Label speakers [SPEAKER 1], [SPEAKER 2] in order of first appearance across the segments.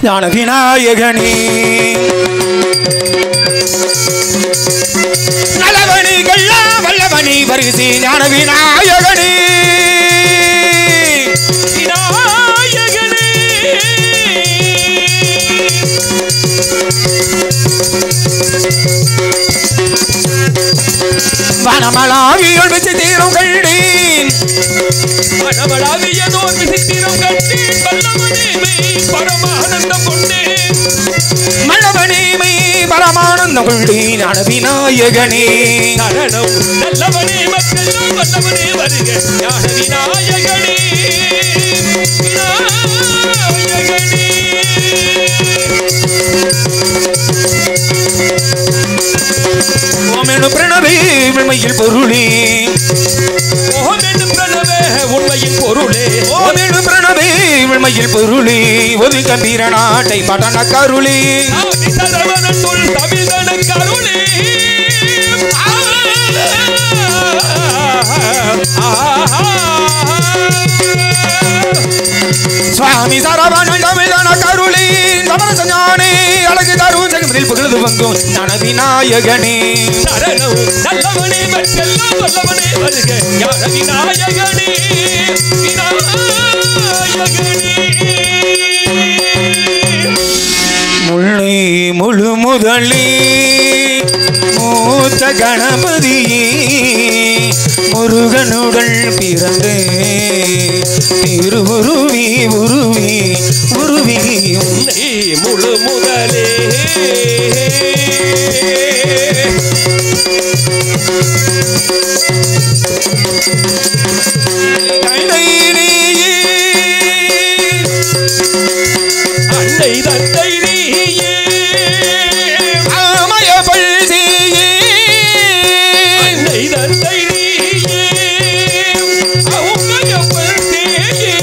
[SPEAKER 1] ஞான விநாயகனே நலவணிகள்லா வல்லவனி வருகை ஞான விநாயகனே வனமளாவியோர் விசித்திரம் கண்டேன்
[SPEAKER 2] வனமளாவியதோர் விசித்திரம் கண்டேன் வல்லவனேமை பரமானந்தம் கொண்டேன்
[SPEAKER 1] மன்னவனேமை பரமானந்தம் கொண்டேன் ஞான விநாயகனே
[SPEAKER 2] சரணம் நல்லவனே மக்கெல்லாம் வல்லவனே வருக ஞான விநாயகனே விநாயகனே
[SPEAKER 1] ஓமெனு பிரணவே உண்மையில் பொருளே
[SPEAKER 2] ஓமெனு பிரணவே உண்மையில் பொருளே
[SPEAKER 1] ஓமெனு பிரணவே உண்மையில் பொருளே ஒரு கம்பீர நாட்டை பட்டன கருளே
[SPEAKER 2] சரவணத்துள் தமிழன கருளே
[SPEAKER 1] சுவாமி சரவணன் தமிழன கருளே சமரச ஞானே அழகு தரும் ஜெகமதில் புகழ்ந்து வந்தோம் ஞான விநாயகனே
[SPEAKER 2] சரணம் நல்லவனே மக்கெல்லாம் வல்லவனே வருக ஞான விநாயகனே விநாயகனே
[SPEAKER 1] முள்ளை முழு முதலே மூத்த கணபதியே முருகனுடன் பிறந்து திருவுருவி உருவி உருவி
[SPEAKER 2] உன்னை முழு முதலே அன்னை தந்தை நீயே
[SPEAKER 1] ஆமயபல் செய்யே
[SPEAKER 2] அன்னை தந்தை நீயே அவுமையப்பல் தேயே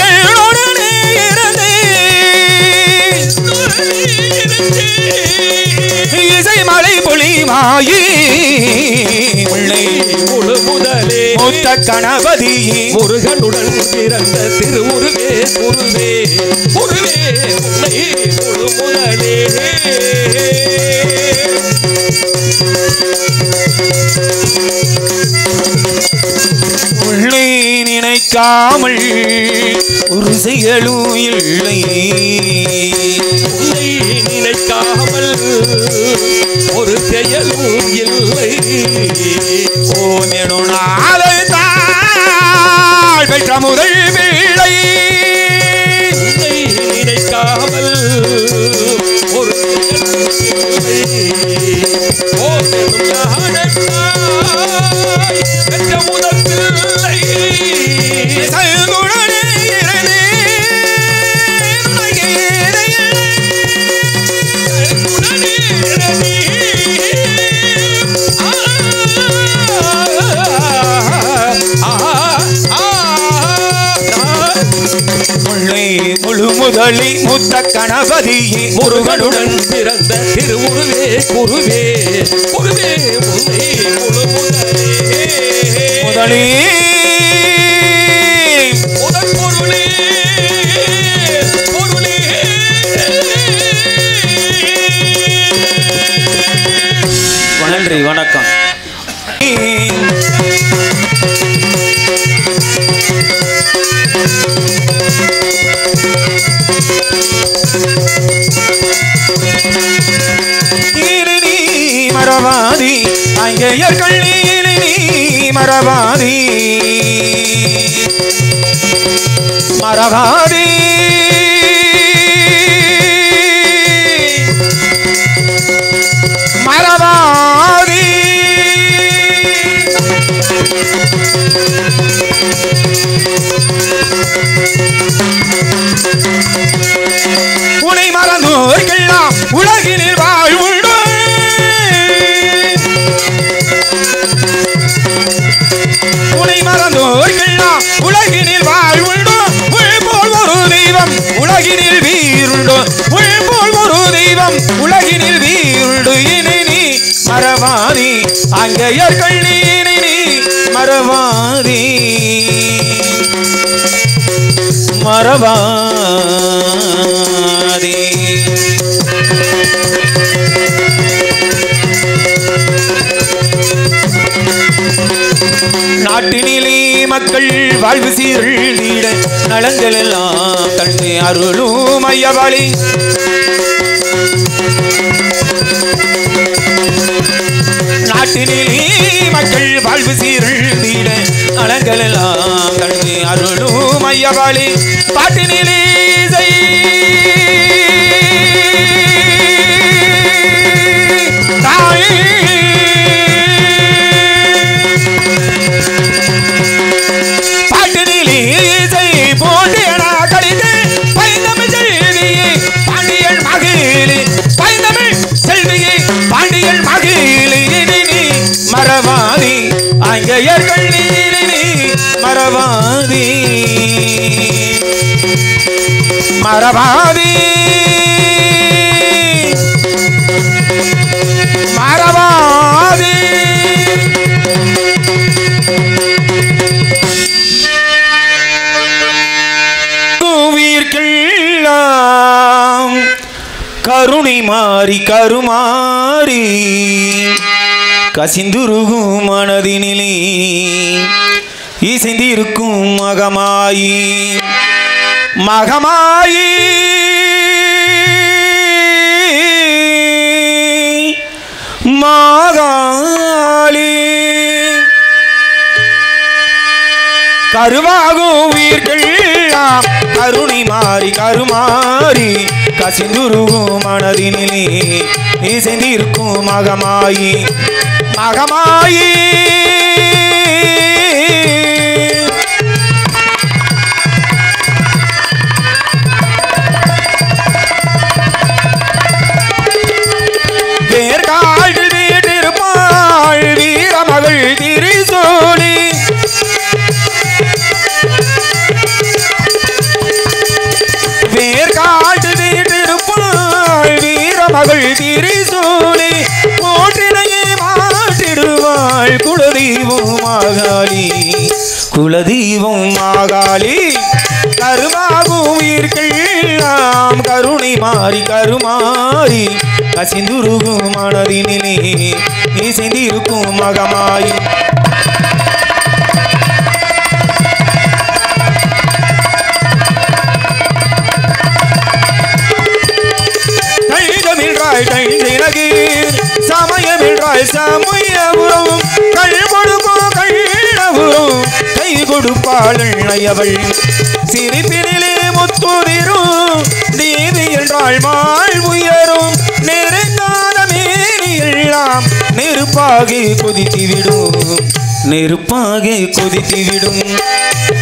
[SPEAKER 1] என்னுடனே இருந்து இசை மலை பொழிமாயி முல்லை
[SPEAKER 2] முழு முதலே
[SPEAKER 1] மூத்த கணபதியே
[SPEAKER 2] முருகனுடன் பிறந்த திருமுருகே குருவே குருவே உன்னை முழு முதலே
[SPEAKER 1] உள்ளே நினைக்காமல் ஒரு செயலும் இல்லை
[SPEAKER 2] உன்னை நினைக்காமல் ஒரு செயலும் இல்லை
[SPEAKER 1] ஓமெனு நாளை தாழ் பெற்ற முதல் பிள்ளை
[SPEAKER 2] உன்னை நினைக்காமல் ஒரு செயலும் இல்லை ஓமெனும் ஞானத்தாய் பெற்ற முதல் பிள்ளை
[SPEAKER 1] சங்குடனே இருந்து
[SPEAKER 2] உடனே இறங்கி
[SPEAKER 1] முல்லை முழு முதலி மூத்த கணபதியே
[SPEAKER 2] முருகனுடன் பிறந்த திருமுருகே குருவே குருவே உன்னை முழு முதலே
[SPEAKER 1] முதலே
[SPEAKER 2] முதல் பொருளே பொருளே
[SPEAKER 1] நன்றி வணக்கம் மரவாதி அங்கையர்கள் நீ மரவாதி மரவாதி மரவாதி உனை மறந்தோர்க்கெல்லாம் உலகினில் வாழ்வுண்டு உனை மறந்தோர்க்கெல்லாம் உலகினில் வாழ்வுண்டு உள்போல் ஒரு தெய்வம் உலகினில் வீருண்டு உள்போல் ஒரு தெய்வம் உலகினில் வீருண்டு இனி நீ மரவாதி அங்கையர்கள் நீ மரவாதி மரவாதி நாட்டினிலே மக்கள் வாழ்வு சீர்நீட நலங்கள் எல்லாம் தன்னை அருளும் ஐயவாளி. நாட்டினிலே மக்கள் வாழ்வு சீர்நீட நலங்கள் எல்லாம் தன்னை அருளும் ஐயவாளி. பாட்டினிலே மரவாதி அங்கையர்கள் மரவாதி மரவாதி மரவாதி உயிர்க்கெல்லாம் கருணை மாறி கருமாறி கசிந்துருகும் மனதினிலே இசைந்திருக்கும் மகமாயி மகமாயி மாகாளி கருவாகும் உயிர்கள்லாம் கருணை மாறி கருமாறி கசிந்துருகும் மனதினிலே இசைந்திருக்கும் மகமாயி மகமாயி வேர்காடு வீட்டிருப்பாள் வீரமகள் திரிசூலி வேர்காடு வீட்டிருப்பாள் வீரமகள் திரிசூலி போற்றினையே மாற்றிடுவாள் குலதெய்வம் மாகாளி குலதெய்வம் மாகாளி கருமாகும் உயிர்கள்லாம் கருணை மாறி கருமாறி கசிந்துருகும் மனதினிலே இசைந்திருக்கும் மகமாயி சமயமின்றாய் சமயபுரம் கண் கொடுக்கும் கண்ணபுரம் கை கொடுப்பாள் அயவள் சிரிப்பினிலே முத்துதிரும் தேவி என்றாள் மாள் உயரும் நெருங்கான மேனி எல்லாம் நெருப்பாக கொதித்துவிடும் நெருப்பாக கொதித்துவிடும்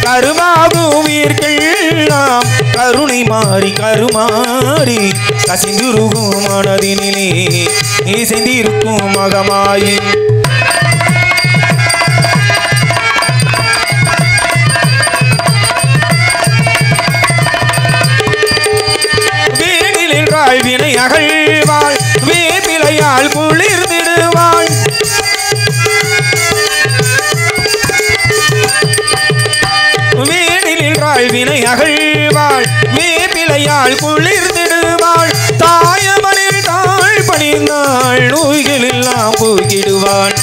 [SPEAKER 1] கருமாகும் உயிர்கள்லாம் கருணை மாறி கருமாறி கசிந்துருகும் மனதினிலே இசைந்திருக்கும் மகமாயி வீணில் என்றால் வினை அகழ்வாள் வேப்பிலையால் குளிர்ந்திடுவாள் வினை அகழ்வாள் வேப்பிலையால் குளிர்ந்திடுவாள் தாயமனில் தாழ் பணிந்தாள் நோய்கள் எல்லாம் போக்கிடுவாள்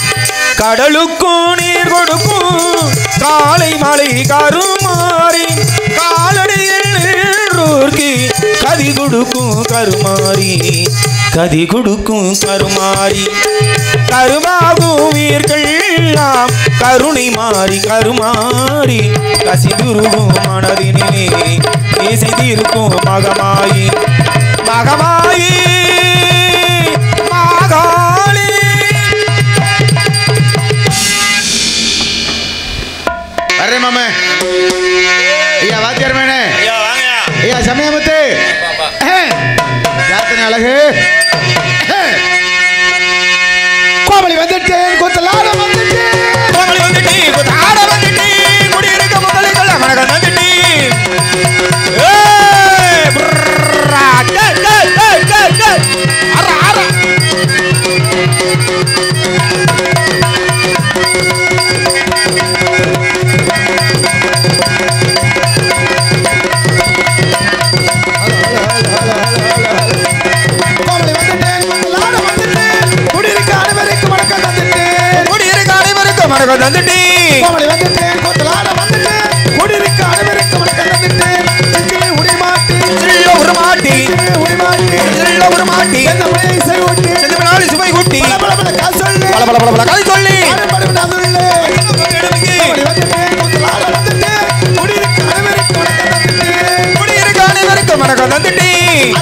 [SPEAKER 1] கடலுக்கும் நீர் கொடுக்கும் காலை மலை கருமாறி காலடியில் நின்றோர்க்கு கதி கொடுக்கும் கருமாறி கதி கொடுக்கும் கருமாறி கருமாகும் உயிர்கள்லாம் கருணை மாறி கருமாறி கசிந்துருகும் மனதினிலே இசைந்திருக்கும் மகமாயி மகமாயி மாகாளி
[SPEAKER 3] அரே மாமே ஐயா வாத்தியார் மேனே
[SPEAKER 1] ஐயா வாங்க
[SPEAKER 3] ஐயா சமயமுத்து யாத்தனை அழகு கோமலி வந்துட்டேன் கொத்தலாட வந்துட்டேன்
[SPEAKER 1] கோமலி வந்துட்டி கொத்தாட வந்துட்டி குடியிருக்க முதலைகள் மனகள் வந்துட்டி அற அற பல கதை சொல்லி
[SPEAKER 3] ஆடப்படும் நதுரிலே கோமளி வந்துட்டேன் கூத்தலாட வந்துட்டேன் குடியிருக்க அனைவருக்கும் வணக்கம் தந்துட்டேன்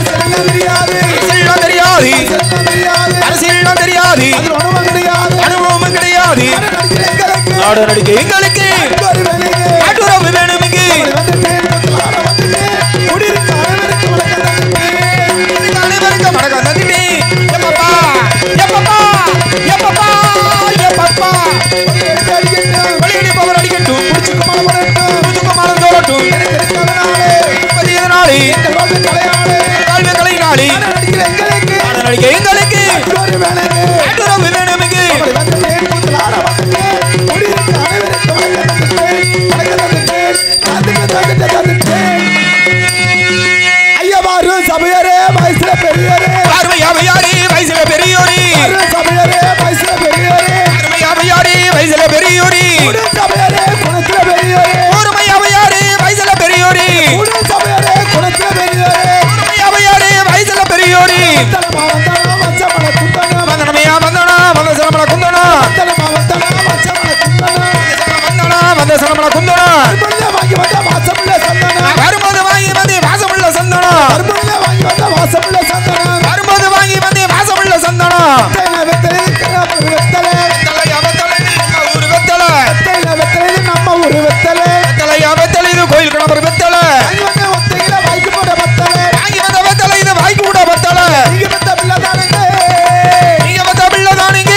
[SPEAKER 1] அரசியல்லாம் தெரியாது
[SPEAKER 3] அரசியல்லாம் தெரியாது
[SPEAKER 1] அனுபவமும் கிடையாது நாடு நடிக்க எங்களுக்கு நாட்டுறவு வேணும் இங்கு அனைவருக்கும் வணக்கம் தந்துட்டேன் வெளியிடிப்பவர் அடிக்கட்டும் புதுக்குமாரம் தோறட்டும் கல்வி கலையினாலே நடிக்க எங்களுக்கு நாட்டுறவு வேணும் இங்கு
[SPEAKER 3] ஐயவாரு சபையரே வயசுல பெரியரே
[SPEAKER 1] அருமையாவையாரி வயசுல பெரியோரி
[SPEAKER 3] சபையரே வயசுல பெரியரே
[SPEAKER 1] அருமையாவையாரி வயசுல பெரியோரி
[SPEAKER 3] சபையரே குணத்துல பெரியரே
[SPEAKER 1] அருமையாவையாரி வயசுல பெரியோரி
[SPEAKER 3] சபையரே குணத்துல பெரியரே
[SPEAKER 1] அருமையாவையாரி வயசுல பெரியோரி வந்தனமையா வந்தனா வந்த சரமண குந்தனா வந்த சரமண குந்தனா வரும்போது வாங்கி வந்து வாசமுள்ள சந்தனா வரும்போது வாங்கி வந்து வாசமுள்ள சந்தனா இது கோயில் கிணறு வெத்தலை வாங்கி வந்த வெத்தலை இது வாய்க்கு கூட வெத்தலை நீங்க வந்த பிள்ளை தானுங்க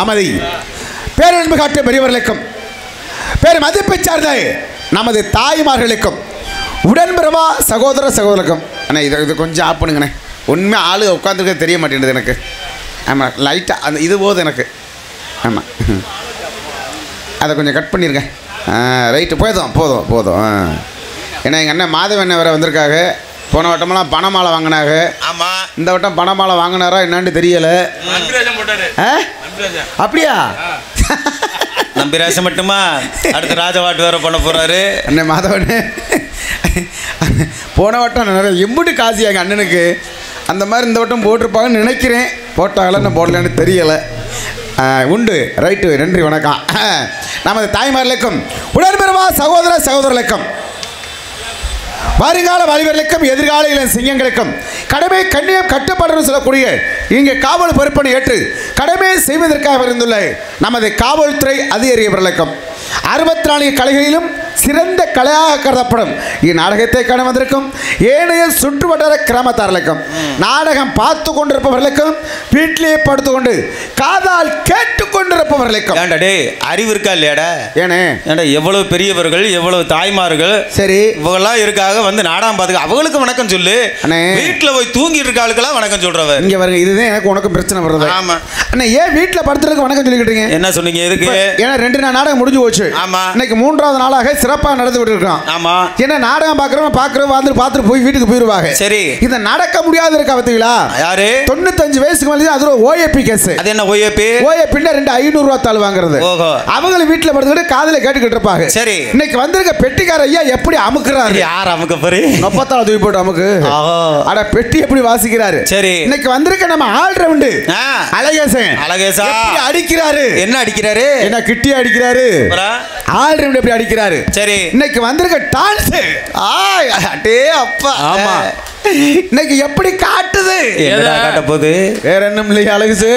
[SPEAKER 3] அமைதி பேரன்பு காட்டிய பெரியவர்களுக்கும் பேர் மதிப்பை சார்ந்த நமது தாய்மார்களுக்கும் உடன்பிறவா சகோதர சகோதரருக்கும் அண்ணா இது கொஞ்சம் ஆஃப் பண்ணுங்கண்ணே உண்மை ஆளு உட்காந்துருக்க தெரிய மாட்டேங்குது எனக்கு ஆமாம் லைட்டாக அந்த இது போதும் எனக்கு ஆமாம் அதை கொஞ்சம் கட் பண்ணிருங்க ரைட்டு போதும் ஏன்னா எங்கள் அண்ணன் மாதவண்ணன் வேறு வந்திருக்காங்க போன வட்டமெல்லாம் பணமாலை வாங்கினாங்க
[SPEAKER 2] ஆமாம்
[SPEAKER 3] இந்த வட்டம் பணமாலை வாங்கினாரா என்னான்னு தெரியலை அப்படியா
[SPEAKER 2] நம்பிராசம் மட்டுமா அடுத்து ராஜவாட்டு வேற பண்ண போறாரு
[SPEAKER 3] அண்ணன் மாதவனே போன வட்டம் நிறைய எம்புட்டு காசு எங்கள் அண்ணனுக்கு அந்த மாதிரி இந்த வட்டம் போட்டிருப்பாங்கன்னு நினைக்கிறேன் போட்டாங்களா நான் போடலன்னு தெரியலை உண்டு ரைட்டு நன்றி வணக்கம் நமது தாய்மார்களுக்கும் உடன்பிறவா சகோதர சகோதரர்களுக்கும் வருங்கால வாலிபர்களுக்கும் எதிர்கால இளம் சிங்கங்களுக்கும் கடமை கண்ணியம் கட்டுப்பாடுன்னு சொல்லக்கூடிய இங்கே காவல் பொறுப்பனை ஏற்று கடமையை செய்வதற்காக இருந்துள்ள நமது காவல்துறை அதிகாரிகளுக்கும் 64 கலைகளிலும் சிறந்த கலையாக கருதப்படும் இந்நாடகத்தை காண வந்திருக்கும் ஏனைய சுற்று வட்டார கிராமத்தார்களுக்கும் நாடகம் பார்த்து கொண்டிருப்பவர்களுக்கும் வீட்டிலேயே படுத்துக்கொண்டு காதால் கேட்டுக்கொண்டிருப்பவர்களுக்கும்
[SPEAKER 2] அறிவு இருக்கா இல்லையாடா
[SPEAKER 3] ஏனே
[SPEAKER 2] ஏன்டா எவ்வளவு பெரியவர்கள் எவ்வளவு தாய்மார்கள்
[SPEAKER 3] சரி
[SPEAKER 2] இவங்கெல்லாம் இருக்காக வந்து நாடகம் பார்த்துக்க அவங்களுக்கு வணக்கம் சொல்லு
[SPEAKER 3] அண்ணே
[SPEAKER 2] வீட்டுல போய் தூங்கிட்டு இருக்க ஆளுக்கெல்லாம் வணக்கம் சொல்றவர்
[SPEAKER 3] இங்க வருங்க இதுதான் எனக்கு உனக்கும் பிரச்சனை வருது
[SPEAKER 2] ஆமா
[SPEAKER 3] அண்ணா ஏன் வீட்டில் படுத்துறதுக்கு வணக்கம் சொல்லிக்கிட்டீங்க
[SPEAKER 2] என்ன சொன்னீங்க எதுக்கு
[SPEAKER 3] ஏன்னா 2 நாள் நாடகம் முடிஞ்சு போச்சு
[SPEAKER 2] ஆமா
[SPEAKER 3] இன்னைக்கு 3வது நாளாக சிறப்பாக நடந்து விட்டு இருக்கோம்
[SPEAKER 2] ஆமா
[SPEAKER 3] ஏன்னா நாடகம் பார்க்குறோம் பார்த்துட்டு போய் வீட்டுக்கு போயிடுவாங்க
[SPEAKER 2] சரி
[SPEAKER 3] இதை நடக்க முடியாது இருக்கா பார்த்தீங்களா
[SPEAKER 2] யாரு
[SPEAKER 3] 95 வயசுக்கு மேலே அது ஒரு ஓஏபி கேஸ்
[SPEAKER 2] அது என்ன ஓஏபி
[SPEAKER 3] ஓஏபின்னா 2 500 ரூபா தாள் வாங்குறது
[SPEAKER 2] ஓஹோ
[SPEAKER 3] அவங்களும் வீட்டில் படுத்துக்கிட்டு காதில் கேட்டுக்கிட்டு இருப்பாங்க
[SPEAKER 2] சரி
[SPEAKER 3] இன்னைக்கு வந்திருக்க பெட்டிக்கார ஐயா எப்படி அமுக்குறாரு
[SPEAKER 2] யார் அமுக்க போறே
[SPEAKER 3] நொப்பத்தால தூக்கி போட்டு அமுக்கு அட பெட்டி எப்படி வாசிக்கிறாரு
[SPEAKER 2] சரி
[SPEAKER 3] இன்னைக்கு வந்திருக்க நம்ம ஆல்ரவுண்டு அழகேசன் எப்படி அடிக்கிறாரு
[SPEAKER 2] என்ன அடிக்கிறாரு
[SPEAKER 3] என்ன கிட்டி அடிக்கிறாரு ஆல்ரவுண்ட் எப்படி அடிக்கிறாரு
[SPEAKER 2] சரி
[SPEAKER 3] இன்னைக்கு வந்திருக்க டான்ஸ் அடே அப்பா
[SPEAKER 2] ஆமா
[SPEAKER 3] இன்னைக்கு எப்படி காட்டுது
[SPEAKER 2] காட்ட போகுது
[SPEAKER 3] வேற என்னம் இல்லையா அழகு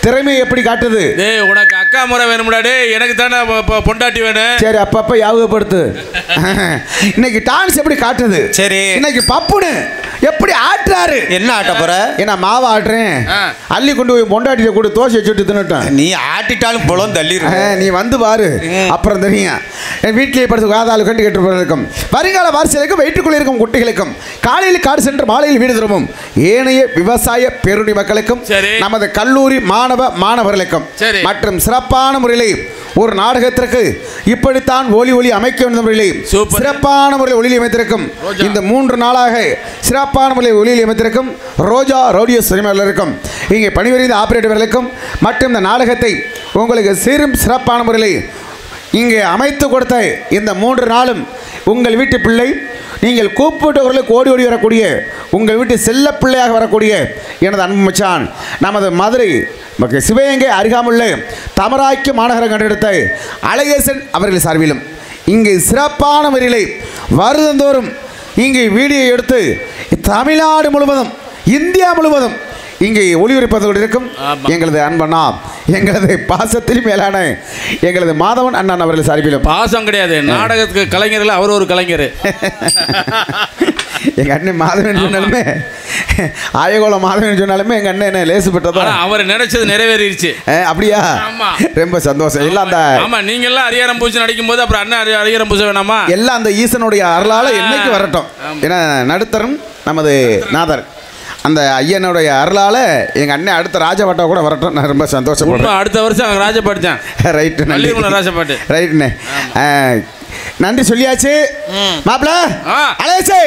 [SPEAKER 3] திறமை எப்படி காட்டுது
[SPEAKER 4] டேய் உனக்கு அக்கா முறை வேணும்டா டேய் எனக்கு தானே பொண்டாட்டி வேணும்
[SPEAKER 3] சரி அப்பப்ப யாபகப்படுத்து இன்னைக்கு டான்ஸ் எப்படி காட்டுது
[SPEAKER 2] சரி
[SPEAKER 3] இன்னைக்கு பப்புனு எப்படி ஆட்டுறாரு
[SPEAKER 2] என்ன ஆட்ட போற
[SPEAKER 3] என்ன மாவை ஆட்டுறேன் அள்ளி கொண்டு போய் பொண்டாட்டியை கூட தோசை சுட்டு தின்னுட்டேன்
[SPEAKER 2] நீ ஆட்டிட்டாலும் புலம் தள்ளிரு
[SPEAKER 3] நீ வந்து பாரு அப்புறம் தெரியும் என் வீட்டிலேயே படுத்து காதால் கண்டு கேட்டுருக்கும் வருங்கால வாரிசுகளுக்கும் வயிற்றுக்குள்ள இருக்கும் குட்டிகளுக்கும் காலையில் காடு சென்று மாலையில் வீடு திரும்பும் ஏனைய விவசாய பேருணி மக்களுக்கும் நமது கல்லூரி மாணவர்களுக்கும் மற்றும் சிறப்பான முறையிலே ஒரு நாடகத்திற்கு இப்படித்தான் ஒலி அமைக்க வேண்டும் முறையிலே சிறப்பான முறையில் ஒளியில் அமைத்திருக்கும் இந்த 3 நாளாக சிறப்பான முறையில் ஒளியில் அமைத்திருக்கும் ரோஜா ரோடியோ சினிமாவினருக்கும் இங்கே பணிபுரிந்த ஆபரேட்டர்களுக்கும் மற்றும் இந்த நாடகத்தை உங்களுக்கு சீரும் சிறப்பான முறையில் இங்கே அமைத்து கொடுத்த இந்த 3 நாளும் உங்கள் வீட்டு பிள்ளை நீங்கள் கூப்பிட்டவர்களுக்கு ஓடி ஓடி வரக்கூடிய உங்கள் வீட்டு செல்ல பிள்ளையாக வரக்கூடிய எனது அன்பு மச்சான் நமது மதுரை சிவகங்கை அருகாமுள்ள தமராக்கி மாநகரம் கண்டெடுத்த அழகேசன் அவர்கள் சார்பிலும் இங்கே சிறப்பான முறையில் வருடந்தோறும் இங்கே வீடியோ எடுத்து தமிழ்நாடு முழுவதும் இந்தியா முழுவதும் இங்கே ஒளிபரப்பது இருக்கும் எங்களது அன்பண்ணா எங்களது பாசத்தில் மேலான எங்களது மாதவன் அண்ணன் அவர்கள் சார்பிலும்
[SPEAKER 4] பாசம் கிடையாது நாடகத்துக்கு கலைஞர்கள் அவர் ஒரு கலைஞர்
[SPEAKER 3] எங்க அண்ணன் மாதவன் சொன்னாலுமே ஆயகோல மாதவன் சொன்னாலுமே எங்க அண்ணன் என்ன லேசு பெற்றதோ
[SPEAKER 4] அவர் நினைச்சது நிறைவேறிடுச்சு
[SPEAKER 3] அப்படியா ரொம்ப சந்தோஷம் எல்லாம் அந்த
[SPEAKER 4] ஆமா நீங்க எல்லாம் அரியாரம் பூஜை நடிக்கும் போது அப்புறம் அண்ணன் அரியாரம் பூஜை வேணாமா
[SPEAKER 3] எல்லாம் அந்த ஈசனுடைய அருளால என்னைக்கு வரட்டும் ஏன்னா நடுத்தரன் நமது நாதர் அந்த ஐயனுடைய அருளால எங்க அண்ணன் அடுத்த ராஜபாட்டா கூட வரட்டும் நான் ரொம்ப சந்தோஷப்படுறேன்
[SPEAKER 4] அடுத்த வருஷம் ராஜபாட்டு
[SPEAKER 3] ரைட்டு
[SPEAKER 4] ராஜபாட்டு
[SPEAKER 3] ரைட்டுண்ணே நன்றி சொல்லியாச்சு மாப்பிள்ள அழகே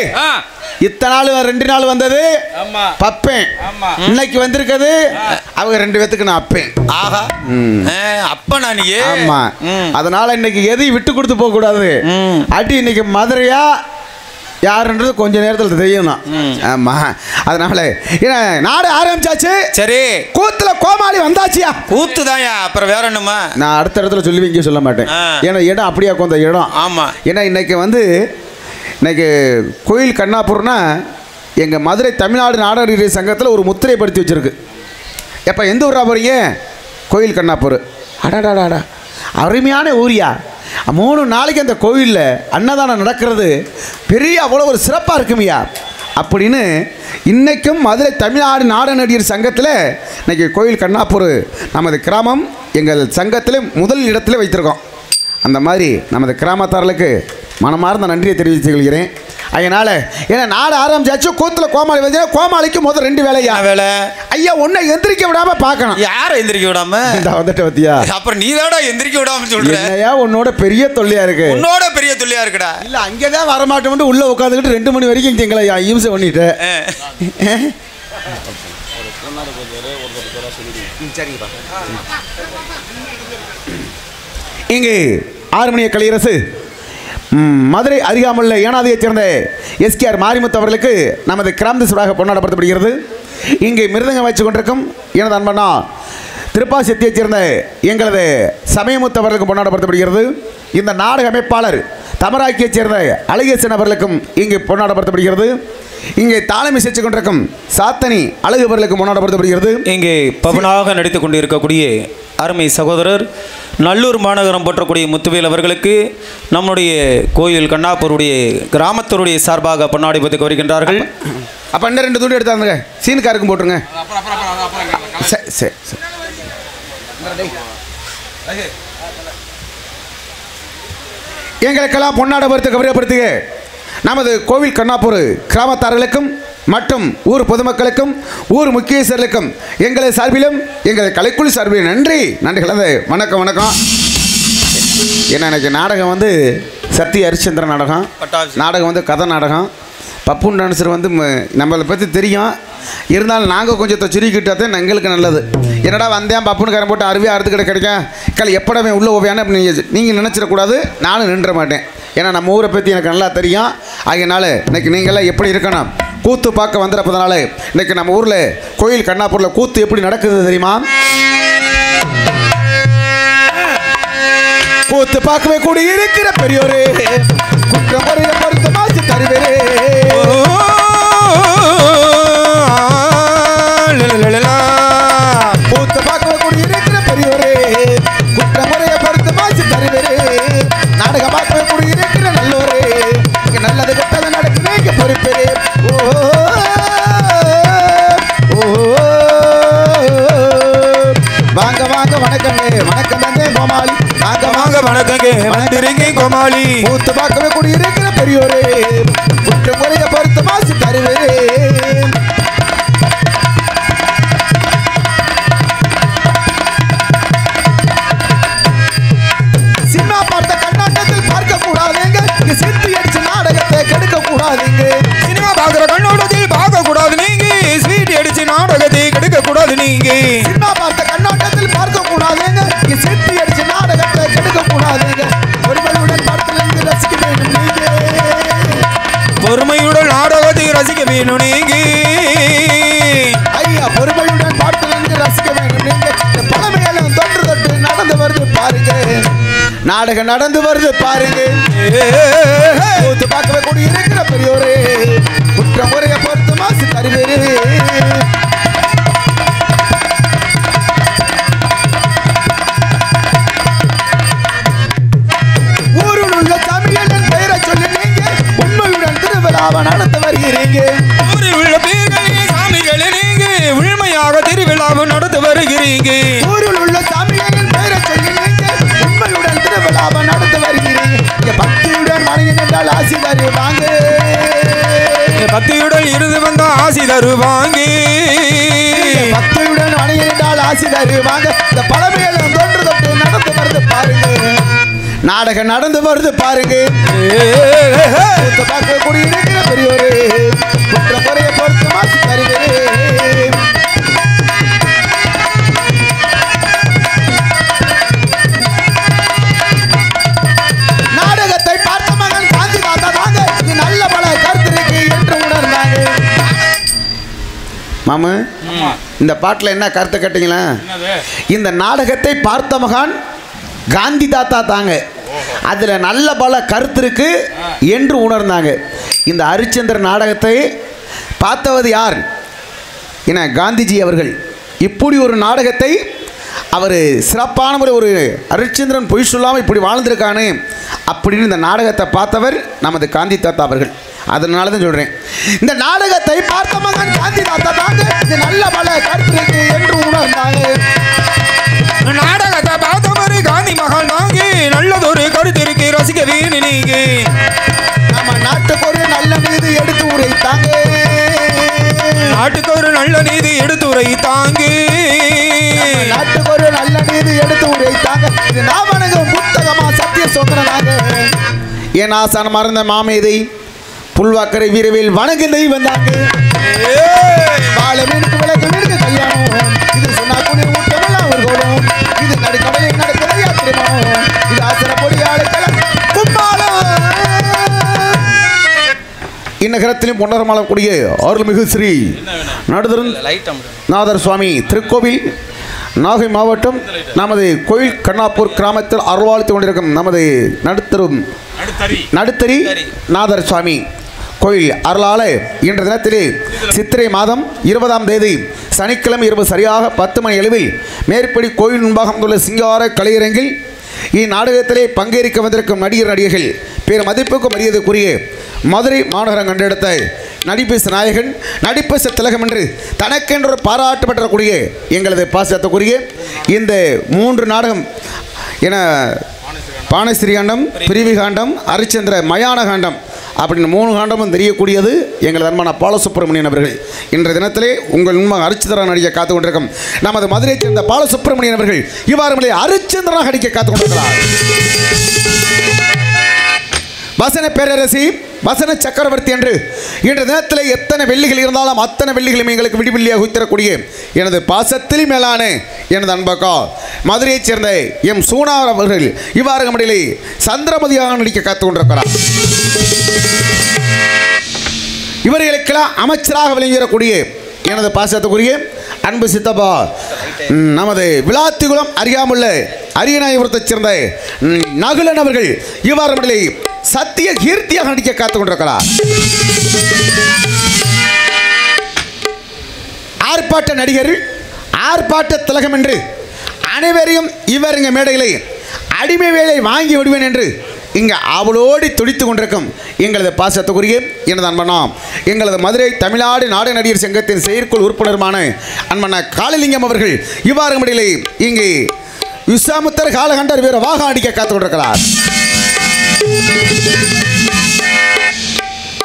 [SPEAKER 3] இத்தனை நாள் 2 நாள் வந்தது பப்பேன் இன்னைக்கு வந்திருக்கிறது அவங்க 2 பேத்துக்கு நான் அப்பேன்
[SPEAKER 2] ஆஹா அப்ப நான்
[SPEAKER 3] ஆமா அதனால இன்னைக்கு எதையும் விட்டு கொடுத்து போக கூடாது அடி இன்னைக்கு மதுரையா யாருன்றது கொஞ்ச நேரத்தில் தெரியணும் ஆமா அதனால நாடு ஆரம்பிச்சாச்சு
[SPEAKER 2] சரி
[SPEAKER 3] கூத்துல கோமாளி வந்தாச்சியா
[SPEAKER 2] கூத்துதாயா அப்புறம் வேற என்னமா
[SPEAKER 3] நான் அடுத்த இடத்துல சொல்லி இங்கே சொல்ல மாட்டேன் ஏன்னா இடம் அப்படியா கொஞ்சம் இடம்
[SPEAKER 2] ஆமா
[SPEAKER 3] ஏன்னா இன்னைக்கு கோயில் கண்ணாப்பூர்னா எங்க மதுரை தமிழ்நாடு நாடக சங்கத்தில் ஒரு முத்திரை படுத்தி வச்சிருக்கு எப்ப எந்த ஊரா போறீங்க கோயில் கண்ணாப்பூர் அடாடாடா அருமையான ஊரியா 3 நாளைக்கு அந்த கோயிலில் அன்னதானம் நடக்கிறது பெரிய அவ்வளோ ஒரு சிறப்பாக இருக்குமையா அப்படின்னு இன்றைக்கும் மதுரை தமிழ்நாடு நாடக நடிகர் சங்கத்தில் இன்றைக்கி கோயில் கண்ணாப்பூர் நமது கிராமம் எங்கள் சங்கத்தில் முதல் இடத்துல வைத்திருக்கோம் அந்த மாதிரி நமது கிராமத்தார்களுக்கு மனமார்ந்த நன்றியை தெரிவித்துக் கொள்கிறேன் அதனால ஏன்னா நாடு ஆரம்பிச்சாச்சு கூத்துல கோமாளி வந்து கோமாளிக்கு முதல் 2 வேலையா
[SPEAKER 2] வேலை
[SPEAKER 3] ஐயா ஒன்றை எந்திரிக்க விடாம பார்க்கணும்
[SPEAKER 2] யாரை எந்திரிக்க விடாம
[SPEAKER 3] இந்த வந்துட்டு பத்தியா
[SPEAKER 2] அப்புறம் நீ தாடா எந்திரிக்க விடாம சொல்ற
[SPEAKER 3] என்னையா உன்னோட பெரிய தொல்லையா இருக்கு
[SPEAKER 2] உன்னோட பெரிய தொல்லையா இருக்குடா
[SPEAKER 3] இல்ல அங்கதான் வரமாட்டோம் உள்ள உட்காந்துக்கிட்டு 2 மணி வரைக்கும் எங்களை யூஸ் பண்ணிட்டு இங்கே 6 மணிய கலையரசு மதுரை அருகாமுள்ள ஏனாதியைச் சேர்ந்த எஸ்கேஆர் மாரிமுத்து அவர்களுக்கு நமது கிராம சுடாக கொண்டாடப்படுத்தப்படுகிறது இங்கே மிருதங்கம் வச்சு கொண்டிருக்கும் எனது அன்பண்ணா திருப்பாசத்தியைச் சேர்ந்த எங்களது சமயமுத்து அவர்களுக்கு கொண்டாடப்படுத்தப்படுகிறது இந்த நாடக அமைப்பாளர் தமராக்கியைச் சேர்ந்த அழகேசன் அவர்களுக்கும் இங்கே கொண்டாடப்படுத்தப்படுகிறது இங்கே தாளம் இசைச்சு கொண்டிருக்கும் சாத்தனி அழகு அவர்களுக்கு கொண்டாடப்படுத்தப்படுகிறது
[SPEAKER 2] இங்கே பவனாக நடித்துக் கொண்டிருக்கக்கூடிய அருமை சகோதரர் நல்லூர் மாநகரம் போற்றக்கூடிய முத்துவேல் அவர்களுக்கு நம்முடைய கோயில் கண்ணாப்பூருடைய கிராமத்தருடைய சார்பாக பொன்னாடை பற்றி வருகின்றார்கள்.
[SPEAKER 3] அப்போ 2 துண்டு எடுத்தாங்க சீனுக்காருக்கும் போட்டுருங்க. எங்களுக்கெல்லாம் பொன்னாடை பருத்து கௌரவப்படுத்துக நமது கோவில் கண்ணாப்பூர் கிராமத்தார்களுக்கும் மற்றும் ஊர் பொதுமக்களுக்கும் ஊர் முக்கியஸ்தர்களுக்கும் எங்களை சார்பிலும் எங்கள் கலைக்குழு சார்பிலும் நன்றி கலந்து வணக்கம் வணக்கம். ஏன்னா எனக்கு நாடகம் வந்து சக்தி ஹரிச்சந்திரன் நாடகம் வந்து கதை நாடகம். பப்புன் டான்ஸர் வந்து நம்மளை பற்றி தெரியும், இருந்தாலும் நாங்கள் கொஞ்சம் சுருக்கிட்டால் தான் எங்களுக்கு நல்லது. என்னடா வந்தேன் பப்புன்னு கரை போட்டு அருவியாக அறுத்துக்கிட்ட கிடைக்கும் எப்படவே உள்ளே போவேன்னு நீங்கள் நினச்சிடக்கூடாது. நானும் நின்ற மாட்டேன். ஏன்னா நம்ம ஊரை பற்றி எனக்கு நல்லா தெரியும். அதனால இன்றைக்கி நீங்களாம் எப்படி இருக்கணும், கூத்து பார்க்க வந்துடுறப்பதனால இன்றைக்கி நம்ம ஊரில் கோயில் கண்ணாப்பூரில் கூத்து எப்படி நடக்குது தெரியுமா? கூத்து பார்க்கவே கூடி இருக்கிற பெரியோரே குற்றம் குறைய பொறுத்த மாற்றி தருவேரே. கூத்து பார்க்கவே கூடி இருக்கிற பெரியோரே குற்றம் குறைய பொறுத்த மாற்றி தருவேரே. நாடகம் பார்க்கவே கூடி இருக்கிற நல்லோரே நல்லது கெட்டது நடக்குது இங்கே பொறுப்பேரே. வாங்க வாங்க வணக்கம் வணக்கம் தந்தே கோமாளி வாங்க வாங்க வணக்கங்க வந்திருக்கே கோமாளி. கூத்து பார்க்கவே கூடி இருக்கிற பெரியோரே குற்றம் குறைய பொறுத்த மாசி தருவேரே. சினிமா பார்த்த கண்ணோட்டத்தில் பார்க்க கூடாதுங்க, இங்க சிற்பி அடிச்சு நாடகத்தை கெடுக்க கூடாதுங்க.
[SPEAKER 1] சினிமா பார்க்குற கண்ணோட்டத்தில் பார்க்க கூடாது நீங்க, ஸ்வீட் அடிச்சு நாடகத்தை கெடுக்க கூடாது நீங்க.
[SPEAKER 3] சினிமா பார்த்த கண்ணோட்டத்தில் பார்க்க கூடாதுங்க, இங்க சிற்பி அடிச்சு நாடகத்தை கெடுக்க கூடாதுங்க.
[SPEAKER 1] ரசிக்க வேணும் நீங்க
[SPEAKER 3] ஐயா பொறுமையுடன் பாட்டு நின்று ரசிக்க வேண்டும் நீங்க பழமையெல்லாம் தொன்று தொட்டு நடந்து வருது பாருங்க நாடகம் நடந்து வருது பாருங்க பார்க்கவே கூடி இருக்கிற பெரியோரே குற்றம் முறையை பொறுத்து மாசு தருவேரு ஊரில் உள்ள தமிழன் பெயரை சொல்லி நீங்க உண்மையுடன் திருவிழாவை நடத்த வருகிறீங்க
[SPEAKER 1] ஊரில் உள்ள பேர்களே சாமிகளே நீங்க உண்மையாக திருவிழாவை நடத்த வருகிறீங்க
[SPEAKER 3] ஊரில் உள்ள தமிழன் பெயரை சொல்லி நீங்க உண்மையுடன் திருவிழாவை நடத்த வருகிறீங்க பக்தியுடன் வணங்கி நின்றால் ஆசி தருவாங்க
[SPEAKER 1] பக்தியுடன் இருந்து வந்தா ஆசி தருவாங்க
[SPEAKER 3] பக்தியுடன் வணங்கி நின்றால் ஆசி தருவாங்க இந்த பழமையெல்லாம் தொன்று தொட்டு நடந்து வருது பாருங்க நாடகம் நடந்து வருது பாருங்க பார்க்க கூடி இருக்கிற பெரியோரு குற்ற குறைய பொறுத்து மாசி தருவேன் நாடகத்தை பார்த்த மகன் காந்தி தாத்தா தாங்க இது நல்ல பல கருத்து இருக்கு என்று உணர்ந்தாங்க மாமா இந்த பாட்டில் என்ன கருத்தை கேட்டீங்களா இந்த நாடகத்தை பார்த்த மகான் காந்தி தாத்தா தாங்க அதில் நல்ல பல கருத்து இருக்கு என்று உணர்ந்தாங்க இந்த ஹரிச்சந்திர நாடகத்தை பார்த்தவது யார் என காந்திஜி அவர்கள் இப்படி ஒரு நாடகத்தை அவர் சிறப்பான முறை ஒரு ஹரிச்சந்திரன் பொய் சொல்லாமல் இப்படி வாழ்ந்திருக்கானே அப்படின்னு இந்த நாடகத்தை பார்த்தவர் நமது காந்தி தாத்தா அவர்கள் அதனால தான் சொல்கிறேன் இந்த நாடகத்தை பார்த்த மகன் காந்தி தாத்தா தாங்க இது நல்ல பல கருத்து இருக்கு என்று உணர்ந்தாங்க
[SPEAKER 1] நாடகத்தை பார்த்த மாதிரி காந்தி மகான் தாங்க நல்லதொரு கருத்து இருக்கு ரசிக்க வேணும் நீங்க
[SPEAKER 3] நம்ம நாட்டுக்கு ஒரு நல்ல நீதி எடுத்து உரைத்தாங்க
[SPEAKER 1] நாட்டுக்கு ஒரு நல்ல நீதி எடுத்து உரைத்தாங்க
[SPEAKER 3] நாட்டுக்கு ஒரு நல்ல நீதி எடுத்து உரைத்தாங்க இது நாமனுக்கு புத்தகமா சத்திய சொந்தனாங்க என் ஆசான மறந்த மாமேதை புல்வாக்கரை வீரவேல் வணங்குந்தை வந்தாங்க வாழ மீனுக்கு விளக்கு மீனுக்கு கல்யாணம் இது சொன்னா குளிர் ஊட்டமெல்லாம் ஒரு கோலம் இது நடுக்கடலில் நடக்கிற யாத்திரமோ இது ஆசன பொடியாளுக்களம் கும்பாலம் இந்நகரத்திலும் பொன்னரமாளக்கூடிய அருள்மிகு ஸ்ரீ நடுதரன் நாதர் சுவாமி திருக்கோவில் நாகை மாவட்டம் நமது கோயில் கண்ணாப்பூர் கிராமத்தில் அருள்வாழ்த்து கொண்டிருக்கும் நமது நடுத்தரி நாதர் சுவாமி கோயில் அருளால இன்ற தினத்திலே சித்திரை மாதம் 20ஆம் தேதி சனிக்கிழமை இரவு சரியாக 10 மணி அளவில் மேற்படி கோயில் முன்பாக உள்ள சிங்கார கலையரங்கில் இந்நாடகத்திலே பங்கேற்க வந்திருக்கும் நடிகர்கள் பேர் மதிப்புக்கும் மரியாதைக்குரிய மதுரை மாநகரம் கண்டெடுத்த நடிப்பேச நாயகன் நடிப்பேச திலகம் என்று தனக்கென்று பாராட்டு பெற்றக்கூடிய எங்களது பாசத்துக்குரிய இந்த 3 நாடகம் என பானஸ்ரீ காண்டம் பிரிவி காண்டம் ஹரிச்சந்திர மயான காண்டம் அப்படின்னு 3 காண்டமும் தெரியக்கூடியது எங்களது அன்பான பாலசுப்ரமணியன் அவர்கள் இன்றைய தினத்திலே உங்கள் உண்மை ஹரிச்சந்திரன் நடிக்க காத்து கொண்டிருக்கும் நமது மதுரையைச் சேர்ந்த பாலசுப்ரமணியன் அவர்கள் இவ்வாறு ஹரிச்சந்திரனாக நடிக்க காத்து கொண்டிருக்கிறார் வசன பேரரசி வசன சக்கரவர்த்தி என்று இன்ற தினத்தில் எத்தனை வெள்ளிகள் இருந்தாலும் அத்தனை வெள்ளிகளும் எங்களுக்கு விடிவெள்ளியாக உத்தரக்கூடிய எனது பாசத்தில் மேலான எனது அன்பக்கா மதுரையைச் சேர்ந்த எம் சூனார் அவர்கள் இவ்வாறு நம்மிடையிலே சந்திரமதியாக நடிக்க காத்து கொண்டிருக்கிறார் இவர்களுக்கெல்லாம் அமைச்சராக விளங்கிடக்கூடிய எனது பாசத்துக்குரிய அன்பு சித்தப்பா நமது விளாத்திகுளம் அறியாமுள்ள அரியநாயபுரத்தைச் சேர்ந்த நகுலன் அவர்கள் இவ்வாறு நம்மிடையிலே சத்திய கீர்த்தியாக நடிக்க காத்துக் கொண்டிருக்கிறார் ஆர்ப்பாட்ட நடிகர் ஆர்ப்பாட்ட திலகம் என்று அனைவரையும் இவர் இங்க மேடைகளை அடிமை வேலை வாங்கி விடுவேன் என்று இங்கே அவளோடி துடித்து கொண்டிருக்கும் எங்களது பாசத்துக்குரிய எனது அன்பனா எங்களது மதுரை தமிழ்நாடு நாடக நடிகர் சங்கத்தின் செயற்குழு உறுப்பினருமான அன்பனா காளிலிங்கம் அவர்கள் இவ்வாறு முடியலை இங்கே விஸ்வாமுத்தர் காலகண்டர் வீர வாக அடிக்க காத்துக் கொண்டிருக்கிறார்.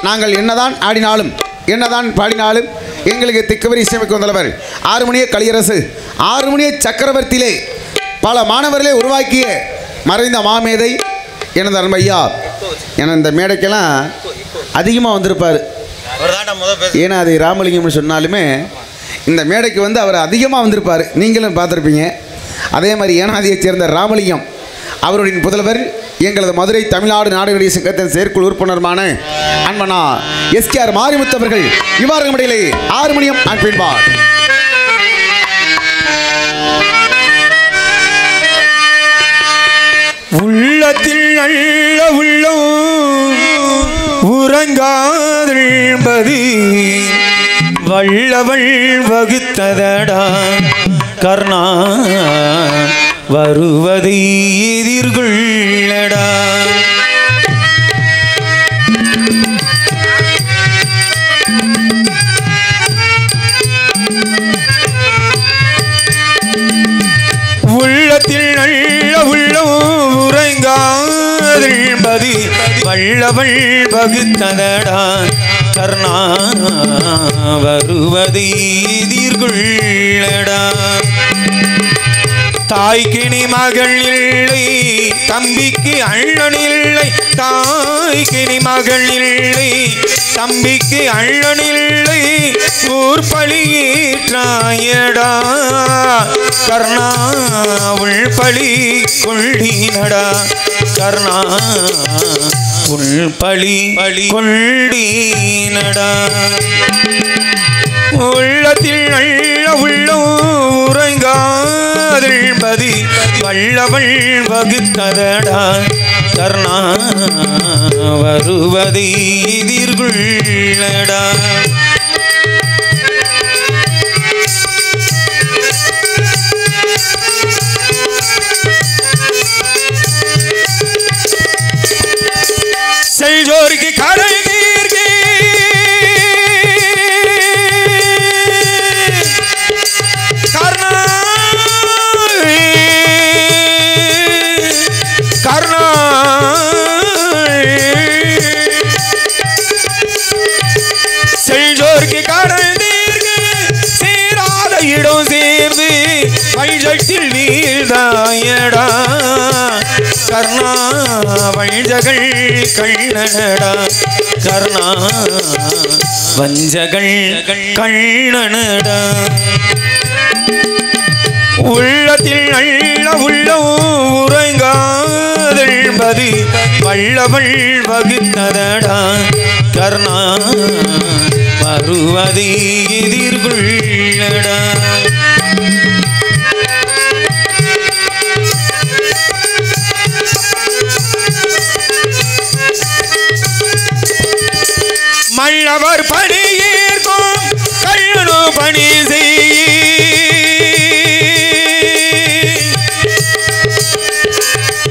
[SPEAKER 3] நாங்கள் என்னதான் ஆடினாலும் என்னதான் பாடினாலும் எங்களுக்கு திக்கவரி இசையமைக்கு வந்தவர் ஆறுமணிய கலியரசு ஆறுமணிய சக்கரவர்த்தியிலே பல மாணவர்களே உருவாக்கிய மறைந்த மாமேதை எனது அன்பையா என இந்த மேடைக்கெல்லாம் அதிகமாக வந்திருப்பார். ஏன்னா அது ராமலிங்கம்னு சொன்னாலுமே இந்த மேடைக்கு வந்து அவர் அதிகமாக வந்திருப்பார். நீங்களும் பார்த்துருப்பீங்க. அதே மாதிரி ஏனாதியைச் சேர்ந்த ராமலிங்கம் அவருடைய புதல்வர் எங்களது மதுரை தமிழ்நாடு நாடுகளின் சங்கத்தின் செயற்குழு உறுப்பினருமான அன்பனா SKR மாரிமுத்து அவர்கள் இவ்வாறு இடையிலே ஹார்மோனியம் அன்பின்பார்.
[SPEAKER 1] உள்ளத்தில் நல்ல உள்ளம் உறங்காதென்பது வல்லவள் வகுத்ததடா கர்ணா வருவதை எதிர்கொள்ளடா. உள்ளத்தில் நல்ல உள்ளம் உறங்காதென்பது வல்லவள் வகுத்ததடா கர்ணா வருவதை எதிர்கொள்ளடா. தாய்க்கு நீ மகள் இல்லை தம்பிக்கு அண்ணன் இல்லை, தாய்க்கு நீ மகள் இல்லை தம்பிக்கு அண்ணன் இல்லை, ஊர் பழியேற்றாயடா கர்ணா உள் பழி கொள்ளினடா கர்ணா உள் பழி கொள்ளினடா. உள்ளத்தில் நல்ல உள்ளம் உறங்காதென்பது வல்லவள் வகுத்ததடா கர்ணா வருவதை எதிர்கொள்ளடா. செல்ஜோருக்கு கடல் நீர்க்கு கர்ணா கர்ணா செல்ஜோருக்கு கடல் நீர்க்கு சேராத இடம் சேர்ந்து வைஜத்தில் நீர்தாயடா கர்ணா வஞ்சகள் கண்ணனடா கர்ணா வஞ்சகள் கண்ணனடா. உள்ளத்தில் நல்ல உள்ளம் உறங்காதென்பது வல்லவள் வகுத்ததடா கர்ணா வருவதை எதிர்கொள்ளடா. மல்லவர் பணியேற்கும் கண்ணனோ பணி செய்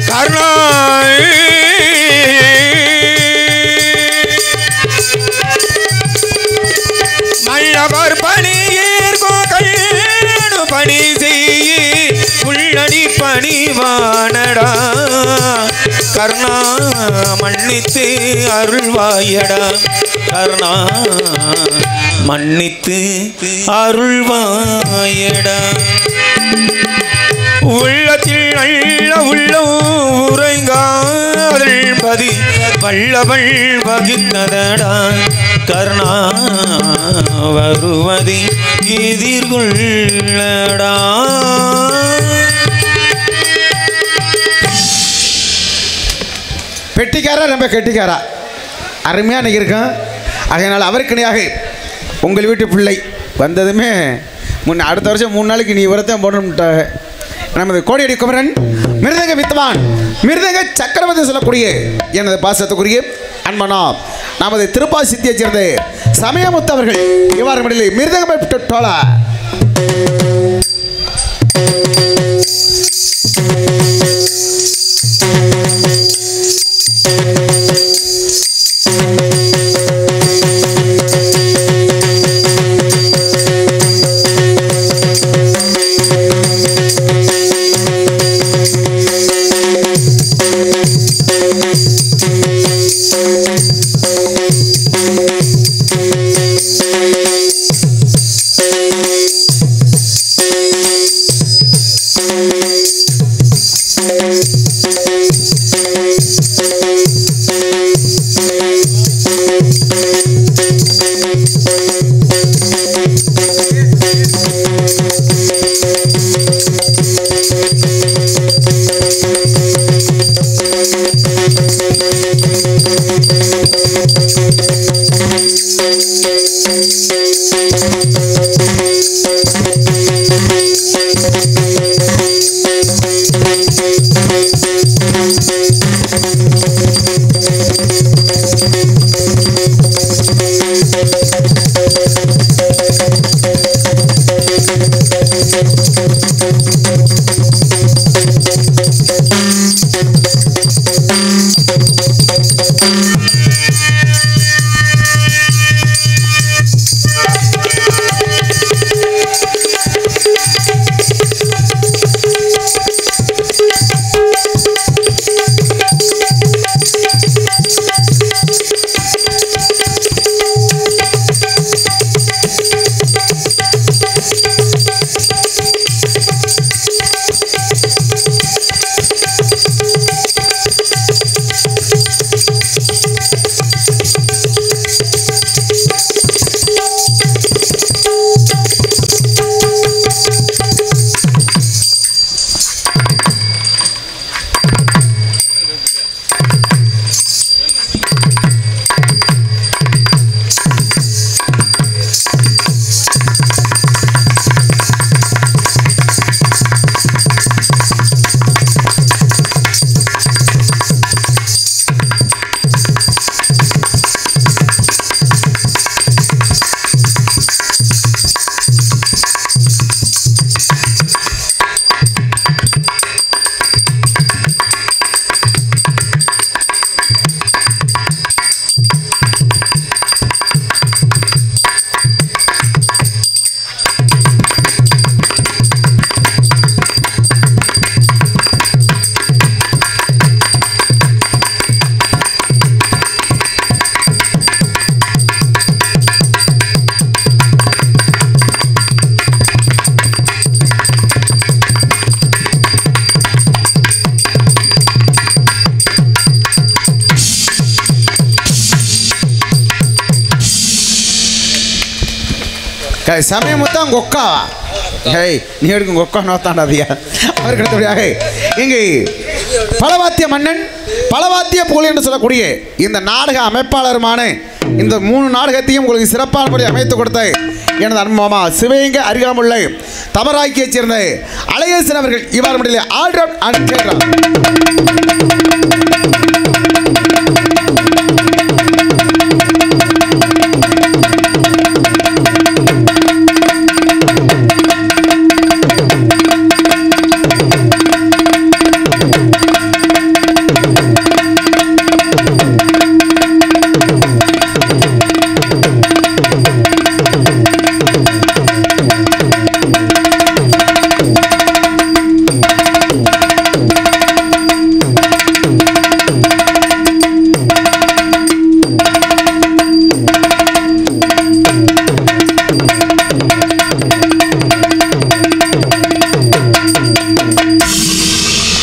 [SPEAKER 1] கர்ணா மல்லவர் பணியேற்கும் கண்ணனோ பணி செய் உள்ளடி பணிவானடா கர்ணா மன்னித்து அருள்வாயடா கர்ணா மன்னித்து அருள்வாயடா. உள்ளத்தில் நல்ல உள்ளம் உறங்காதென்பது வல்லவள் வகுத்ததடா கர்ணா வருவதை எதிர்கொள்ளடா.
[SPEAKER 3] பெட்டிக்காரா ரொம்ப கெட்டிக்காரா அருமையாக இன்னைக்கு இருக்கோம். அதனால் அவருக்கு இணையாக உங்கள் வீட்டு பிள்ளை வந்ததுமே அடுத்த வருஷம் 3 நாளைக்கு நீ உரத்தான் போடணும்ட்டாங்க. நமது கோடியடி குமரன் மிருதங்க வித்வான் மிருதங்க சக்கரவர்த்தி சொல்லக்கூடிய எனது பாசத்துக்குரிய அன்பனா நமது திருப்பாசி சித்தியைச் சேர்ந்த சமயமுத்து அவர்கள் இவ்வாறு மடியில் மிருதங்க டோலா சமயம் மொத்தம் கொக்காவா ஹேய் நீ எடுக்கும் கொக்கா நோத்தாண்டாதியா அவருக்கு அடுத்தபடியாக இங்கு பலவாத்திய மன்னன் பலவாத்திய புகழ் என்று சொல்லக்கூடிய இந்த நாடக அமைப்பாளருமான இந்த 3 நாடகத்தையும் உங்களுக்கு சிறப்பான முறை அமைத்து கொடுத்த எனது அன்பாமா சிவகங்கை அருகாமுள்ள தமராக்கியைச் சேர்ந்த அழகேசன் அவர்கள் இவ்வாறு முடியல ஆல்ரவுண்ட் அண்ட் கேட்கிறார்.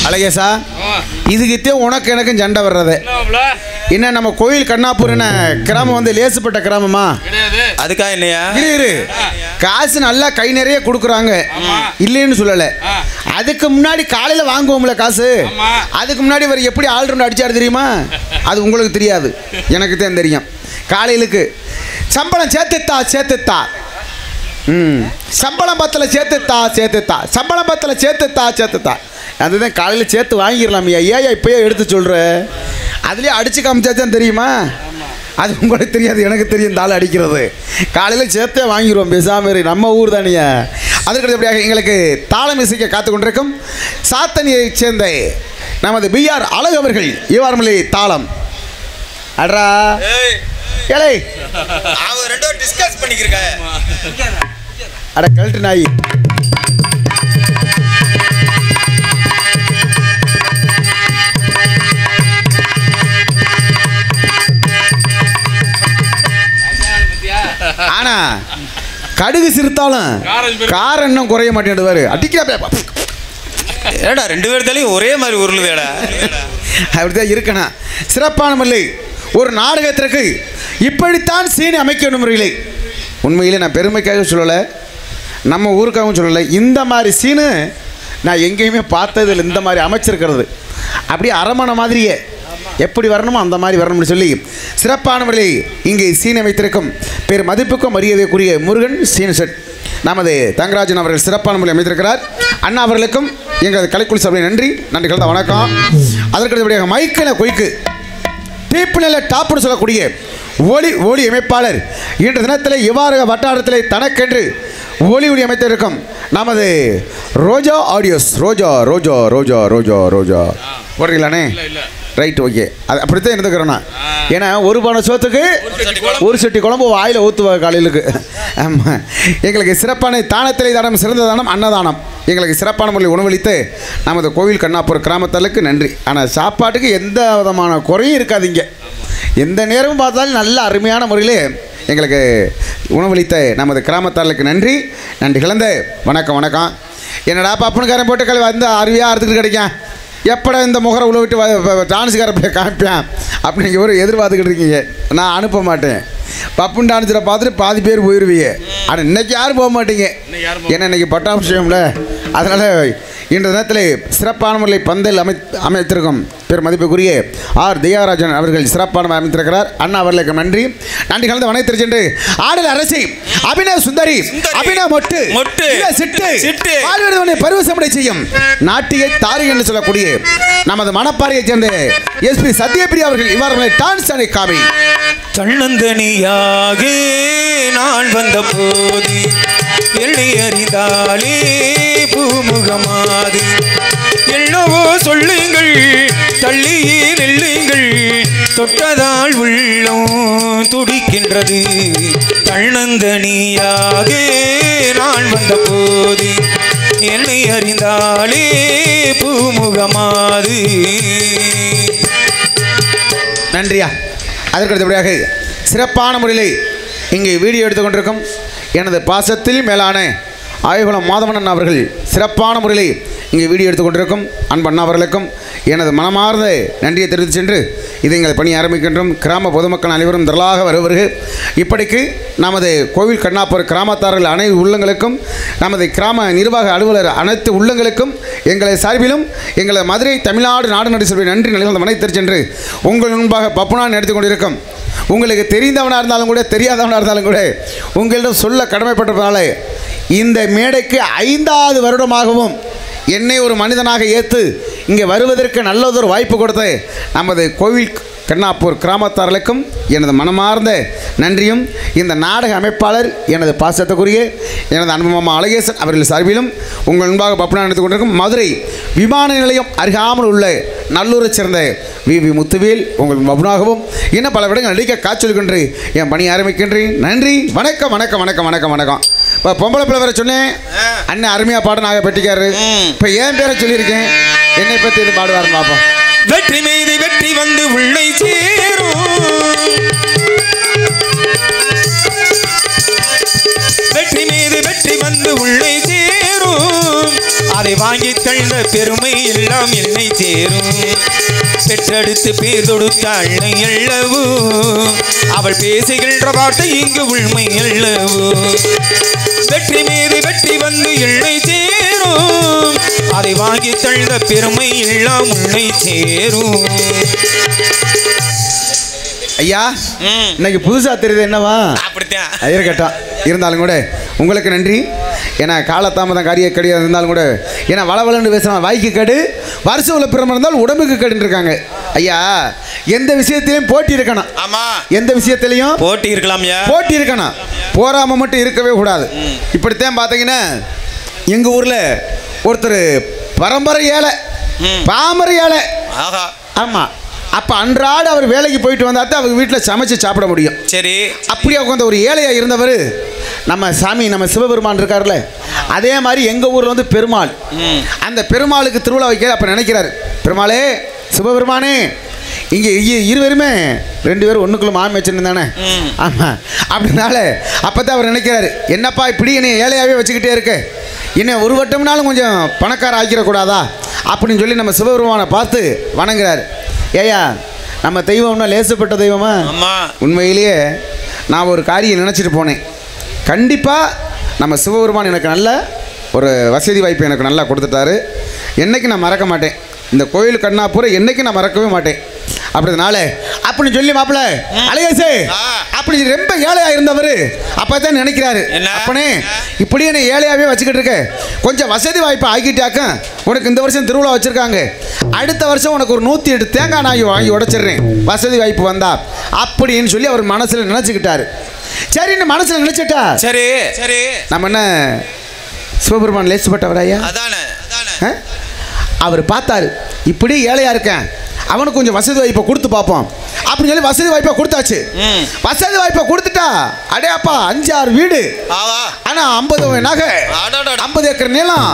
[SPEAKER 3] அழகேசா இதுக்கிட்டே உனக்கு எனக்கும் சண்டை வர்றது என்ன நம்ம கோயில் கண்ணாப்பூர் என்ன கிராமம் வந்து லேசுப்பட்ட கிராமமா
[SPEAKER 2] அதுக்காக இல்லையா
[SPEAKER 3] இரு காசு நல்லா கை நிறைய கொடுக்குறாங்க இல்லைன்னு சொல்லலை அதுக்கு முன்னாடி காலையில் வாங்குவோம்ல காசு அதுக்கு முன்னாடி வர எப்படி ஆல்ரவுண்ட் அடிச்சாரு தெரியுமா அது உங்களுக்கு தெரியாது எனக்கு தான் தெரியும் காலையிலுக்கு சம்பளம் சேர்த்துத்தா சம்பளம் பத்தில் சேர்த்துத்தா சம்பளம் பத்தில் சேர்த்துத்தா அதுதான் காலையில் சேர்த்து வாங்கிடலாம் ஏன் இப்போயே எடுத்து சொல்கிற அதுலேயே அடித்து காமிச்சாச்சான் தெரியுமா அது உங்களுக்கு தெரியாது எனக்கு தெரியும் இந்த ஆள் அடிக்கிறது காலையில் சேர்த்தே வாங்கிடுவோம் பேசாம நம்ம ஊர் தானியா அதற்கு அடுத்தபடியாக எங்களுக்கு தாளம் இசைக்க காத்து கொண்டிருக்கும் சாத்தனியைச் சேர்ந்த நமது பிஆர் அழகு அவர்கள் இவ்வாறுமலை தாளம் அட்ரா ஏழை
[SPEAKER 2] அவங்க ரெண்டு பேரும் டிஸ்கஸ் பண்ணிக்கிறீங்க
[SPEAKER 3] அட கழட்டு நாய் ஆனா கடுகு சிரித்தாலும் காரம் இன்னும் குறைய மாட்டேங்குது அடிக்கிறா
[SPEAKER 2] ஏடா ரெண்டு பேர்த்தாலையும் ஒரே மாதிரி உருளுதேடா
[SPEAKER 3] அப்படிதான் இருக்கணும் சிறப்பான முறை ஒரு நாடகத்திற்கு இப்படித்தான் சீனி அமைக்கணும் முறையிலே உண்மையிலே நான் பெருமைக்காக சொல்லலை நம்ம ஊருக்காகவும் சொல்லலை இந்த மாதிரி சீனு நான் எங்கேயுமே பார்த்ததில்லை இந்த மாதிரி அமைச்சிருக்கிறது அப்படியே அரமனை மாதிரியே எப்படி வரணுமோ அந்த மாதிரி வரணும்னு சொல்லி சிறப்பான முறையில் இங்கே சீன் அமைத்திருக்கும் பேர் மதிப்புக்கும் மரியாதைக்குரிய முருகன் சீன் செட் நமது தங்கராஜன் அவர்கள் சிறப்பான முறையில் அமைத்திருக்கிறார். அண்ணா அவர்களுக்கும் எங்களது கலைக்குழு சபை நன்றி கலந்த வணக்கம். அதற்கடுத்தபடியாக மைக்கில் கொய்க்கு டீப்பில் டாப்னு சொல்லக்கூடிய ஒளி அமைப்பாளர் இன்று தினத்தில் இவ்வாறு வட்டாரத்தில் தனக்கென்று ஒளி அமைத்திருக்கும் நமது ரோஜா ஆடியோஸ். ரோஜா ரோஜா ரோஜா ரோஜா ரோஜா போடுறீங்களாண்ணே? Right, okay. அது அப்படித்தான் இருந்துக்கிறோண்ணா. ஏன்னா ஒரு பானை சோத்துக்கு ஒரு சட்டி குழம்பு வாயில் ஊற்றுவா காலையிலுக்கு. ஆமாம், எங்களுக்கு சிறப்பான தானத்திலே தானம் சிறந்த தானம் அன்னதானம். எங்களுக்கு சிறப்பான முறையில் உணவளித்து நமது கோவில் கண்ணாப்பூர் கிராமத்தாளுக்கு நன்றி. ஆனால் சாப்பாட்டுக்கு எந்த விதமான குறையும் இருக்காதிங்க. எந்த நேரமும் பார்த்தாலும் நல்ல அருமையான முறையில் எங்களுக்கு உணவளித்த நமது கிராமத்தாளுக்கு நன்றி கலந்த வணக்கம். வணக்கம். என்னடா பப்பனுக்காரன் போட்டு கல்வி வந்து அருவியாக அறுத்துக்கிட்டு கிடைக்கும், எப்படா இந்த முகரை உள்ள விட்டு டான்ஸுக்கார போய் காமிப்பேன் அப்படின்னு நீங்கள் ஒரு எதிர்பார்த்துக்கிட்டு இருக்கீங்க. நான் அனுப்ப மாட்டேன். பப்புன் டான்ஸில் பார்த்துட்டு பாதி பேர் போயிடுவீங்க. ஆனால் இன்றைக்கி யாரும் போக மாட்டீங்க. ஏன்னா இன்றைக்கி பட்டாபிஷேகம்ல. அதனால் இன்று தினத்தில் சிறப்பான முறையில் பந்தல் அமைத்திருக்கும் பெரும் மதிப்புக்குரிய ஆர் தியாகராஜன் அவர்கள் சிறப்பான அமைத்திருக்கிறார். அண்ணா அவர்களுக்கு நன்றி கலந்து வணக்கத்திற்கு சென்று ஆடல் அரசி அபிநவ சுந்தரி அபிநவ மொட்டு சிட்டு பரிவசமடை செய்யும் நாட்டிய தாரி என்று சொல்லக்கூடிய நமது மணப்பாறையைச் சேர்ந்த எஸ்பி சத்யபிரியா அவர்கள் இவ்வாறு டான்ஸ் அணி காமி.
[SPEAKER 2] தன்னந்தனியாக நான் வந்த போது என்னை அறிந்தாலே பூமுகமாது என்னவோ சொல்லுங்கள், தள்ளியே நெல்லுங்கள், தொட்டதால் உள்ளம் துடிக்கின்றது. தன்னந்தனியாக நான் வந்த போது என்னை அறிந்தாலே பூமுகமாது.
[SPEAKER 3] நன்றியா. அதற்கடுத்தபடியாக சிறப்பான முறையில் இங்கே வீடியோ எடுத்துக்கொண்டிருக்கும் எனது பாசத்தில் மேலான ஆய்வுளம் மாதவன் அவர்கள் சிறப்பான முறையில் இங்கே வீடியோ எடுத்துக்கொண்டிருக்கும் அன்பண்ணா அவர்களுக்கும் எனது மனமார்ந்த நன்றியை தெரிவித்து சென்று இதை எங்கள் பணி ஆரம்பிக்கின்றோம். கிராம பொதுமக்கள் அனைவரும் திரளாக வருவர்கள். இப்படிக்கு நமது கோவில் கண்ணாப்பூர் கிராமத்தார்கள் அனைத்து உள்ளங்களுக்கும் நமது கிராம நிர்வாக அலுவலர் அனைத்து உள்ளங்களுக்கும் எங்களை சார்பிலும் எங்களது மதுரை தமிழ்நாடு நாடு நடி சபை நன்றி நிலையில் மனைத்து சென்று உங்கள் முன்பாக பப்புனான் எடுத்துக்கொண்டிருக்கும் உங்களுக்கு தெரிந்தவனாக இருந்தாலும் கூட தெரியாதவனாக இருந்தாலும் கூட உங்களிடம் சொல்ல கடமைப்பட்டிருப்பதால இந்த மேடைக்கு 5வது வருடமாகவும் என்னை ஒரு மனிதனாக ஏற்று இங்கே வருவதற்கு நல்லதொரு வாய்ப்பு கொடுத்து நமது கோவில் கண்ணாப்பூர் கிராமத்தார்களுக்கும் எனது மனமார்ந்த நன்றியும் இந்த நாடக அமைப்பாளர் எனது பாசத்துக்குரிய எனது அன்புமாமா அழகேசன் அவர்கள் சார்பிலும் உங்கள் முன்பாக பப்புனா எடுத்துக் கொண்டிருக்கும் மதுரை விமான நிலையம் அருகாமல் உள்ள நல்லூரை சேர்ந்த வி முத்துவேல் உங்கள் பப்புனாகவும் இன்னும் பல விடங்கள் நடிக்க காய்ச்சொல்கின்று என் பணி ஆரம்பிக்கின்றேன். நன்றி, வணக்கம் வணக்கம் வணக்கம் வணக்கம் வணக்கம். இப்போ பொம்பளை பிள்ளை வேற சொன்னேன், அண்ணன் அருமையாக பாட நாங்கள் பெட்டிக்காரு. இப்போ என் பேரை சொல்லியிருக்கேன், என்னை பற்றி இது பாடுவாருன்னு பார்ப்போம்.
[SPEAKER 2] வெற்றி மீது வெற்றி வந்து உள்ளே சேரும், வெற்றி மீது வெற்றி வந்து உள்ளே சேரும், அதை வாங்கி தந்த பெருமை எல்லாம் என்னை சேரும். பெற்றெடுத்து பேர் தொடுத்த அன்னை அல்லவோ, அவள் பேசுகின்ற வார்த்தை இங்கு உண்மை அல்லவோ. வெற்றி மீது வெற்றி வந்து என்னை சேரும், அதை வாங்கி தந்த பெருமை எல்லாம் உன்னை சேரும்.
[SPEAKER 3] ஐயா, இன்னைக்கு புதுசாக தெரியுது என்னவா?
[SPEAKER 2] அப்படித்தான்
[SPEAKER 3] இருக்கட்டும். இருந்தாலும் கூட உங்களுக்கு நன்றி. ஏன்னா காலதாமதம் காரிய கடியாக இருந்தாலும் கூட ஏன்னா வளவலன்னு பேசுகிறான், வாய்க்கு கடு வருஷம் உள்ள பிறம இருந்தாலும் உடம்புக்கு கடுன்னு இருக்காங்க. ஐயா, எந்த விஷயத்திலையும் போட்டி இருக்கணும்.
[SPEAKER 2] ஆமாம்,
[SPEAKER 3] எந்த விஷயத்திலையும்
[SPEAKER 2] போட்டி இருக்கலாம்,
[SPEAKER 3] போட்டி இருக்கணும். போராமல் மட்டும் இருக்கவே கூடாது. இப்படித்தான் பார்த்தீங்கன்னா எங்கள் ஊரில் ஒருத்தர் பரம்பரை ஏழை, பாமர ஏழை. ஆமாம், அப்போ அன்றாட அவர் வேலைக்கு போயிட்டு வந்தால் தான் அவங்க வீட்டில் சமைச்சு சாப்பிட முடியும்.
[SPEAKER 2] சரி,
[SPEAKER 3] அப்படியே உட்காந்து ஒரு ஏழையாக இருந்தவர் நம்ம சாமி நம்ம சிவபெருமான் இருக்கார்ல, அதே மாதிரி எங்கள் ஊரில் வந்து பெருமாள். அந்த பெருமாளுக்கு திருவிழா வைக்க அப்போ நினைக்கிறார், பெருமாளே சிவபெருமானே இங்கே இருவருமே 2 பேரும் ஒன்றுக்குள்ள மாமி வச்சுருந்தானே. ஆமாம், அப்படின்னால அப்போ தான் அவர் நினைக்கிறாரு, என்னப்பா இப்படி என்னை ஏழையாகவே வச்சுக்கிட்டே இருக்க, என்ன ஒரு வட்டம்னாலும் கொஞ்சம் பணக்கார ஆக்கிடக்கூடாதா அப்படின்னு சொல்லி நம்ம சிவபெருமானை பார்த்து வணங்குறாரு. ஏயா, நம்ம தெய்வம்னா லேசுப்பட்ட தெய்வமா? உண்மையிலேயே நான் ஒரு காரியம் நினச்சிட்டு போனேன். கண்டிப்பாக நம்ம சிவபெருமான் எனக்கு நல்ல ஒரு வசதி வாய்ப்பு எனக்கு நல்லா கொடுத்துட்டாரு. என்றைக்கு நான் மறக்க மாட்டேன். இந்த கோயில் கண்ணாப்பூரை என்றைக்கு நான் மறக்கவே மாட்டேன். அப்படினால அப்படின்னு சொல்லி மாப்பிள்ள அழகேசு அப்படி ரொம்ப ஏழையா இருந்தவர் அப்பதான் நினைக்கிறாரு, அப்பனே இப்படி என்ன ஏழையாவே வச்சுக்கிட்டு இருக்க, கொஞ்சம் வசதி வாய்ப்பு ஆக்கிட்டாக்க உனக்கு இந்த வருஷம் திருவிழா வச்சிருக்காங்க, அடுத்த வருஷம் உனக்கு ஒரு 108 தேங்காய் நாய் வாங்கி உடைச்சிடுறேன் வசதி வாய்ப்பு வந்தா அப்படின்னு சொல்லி அவர் மனசுல நினைச்சுக்கிட்டாரு. சரின்னு மனசுல நினைச்சிட்டா
[SPEAKER 2] சரி சரி
[SPEAKER 3] நம்ம என்ன சிவபெருமான் லேசுப்பட்டவராயா? அவர் பார்த்தாரு இப்படி ஏழையா இருக்கேன், அவனுக்கு கொஞ்சம் வசதி வாய்ப்பை கொடுத்து பார்ப்போம் அப்படின்னு சொல்லி வசதி வாய்ப்பை கொடுத்தாச்சு. வசதி வாய்ப்பை கொடுத்துட்டா அடையாப்பா 5-6 வீடு, ஆனா 50 நகை, 50 ஏக்கர் நிலம்,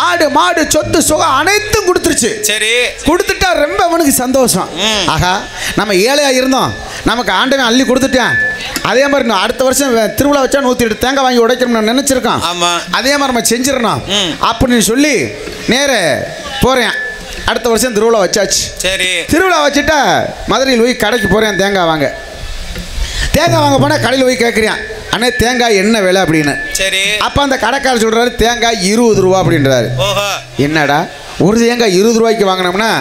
[SPEAKER 3] ஆடு மாடு சொத்து சுகம் அனைத்தும் கொடுத்துருச்சு.
[SPEAKER 2] சரி
[SPEAKER 3] கொடுத்துட்டா ரொம்ப அவனுக்கு சந்தோஷம். ஆகா நம்ம ஏழையா இருந்தோம், நமக்கு ஆண்டவன் அள்ளி கொடுத்துட்டேன், அதே மாதிரி அடுத்த வருஷம் திருவிழா வச்சா 108 தேங்காய் வாங்கி உடைக்கணும்னு நினைச்சிருக்கான், அதே மாதிரி நம்ம செஞ்சிடணும் அப்படின்னு சொல்லி நேர போறேன். அடுத்த வருஷம் திருவிழா வச்சாச்சு. சரி திருவிழா வச்சுட்டா மதுரையில் போய் கடைக்கு போகிறேன் தேங்காய் வாங்க. தேங்காய் வாங்க போனால் கடையில் போய் கேட்குறேன், அண்ணே தேங்காய் என்ன விலை அப்படின்னு. சரி அப்போ அந்த கடைக்காரர் சொல்கிறாரு தேங்காய் 20 ரூபா அப்படின்றாரு. என்னடா ஒரு தேங்காய் 20 ரூபாய்க்கு வாங்கினோம்னா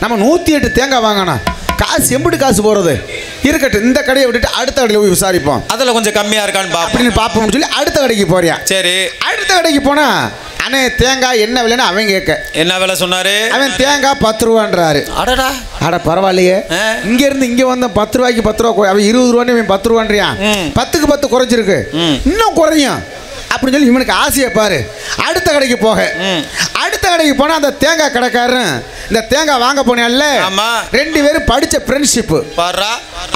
[SPEAKER 3] நம்ம 108 தேங்காய் வாங்கணும், காசு எம்பிட்டு காசு போகிறது, இருக்கட்டும் இந்த கடையை விட்டுட்டு அடுத்த கடையில் போய் விசாரிப்போம், அதில் கொஞ்சம் கம்மியாக இருக்கான்னு அப்படின்னு பார்ப்போம்னு சொல்லி அடுத்த கடைக்கு போகிறேன். சரி அடுத்த கடைக்கு போனால் அண்ணே தேங்காய் என்ன விலைன்னு அவன் கேட்க, என்ன விலை சொன்னாரு, அவன் தேங்காய் 10 ரூபான்றாரு. அடடா அட பரவாயில்லையே, இங்க இருந்து இங்க வந்த 10 ரூபாய்க்கு 10 ரூபா, அவன் 20 ரூபான்னு அவன் 10 ரூபான்றியான், 10க்கு 10 குறைஞ்சிருக்கு, இன்னும் குறையும் அப்படின்னு சொல்லி இவனுக்கு ஆசையை பாரு. அடுத்த கடைக்கு போக அடுத்த கடைக்கு போனா அந்த தேங்காய் கடைக்காரன் இந்த தேங்காய் வாங்க போனேன்ல, 2 பேரும் படிச்ச ஃப்ரெண்ட்ஷிப்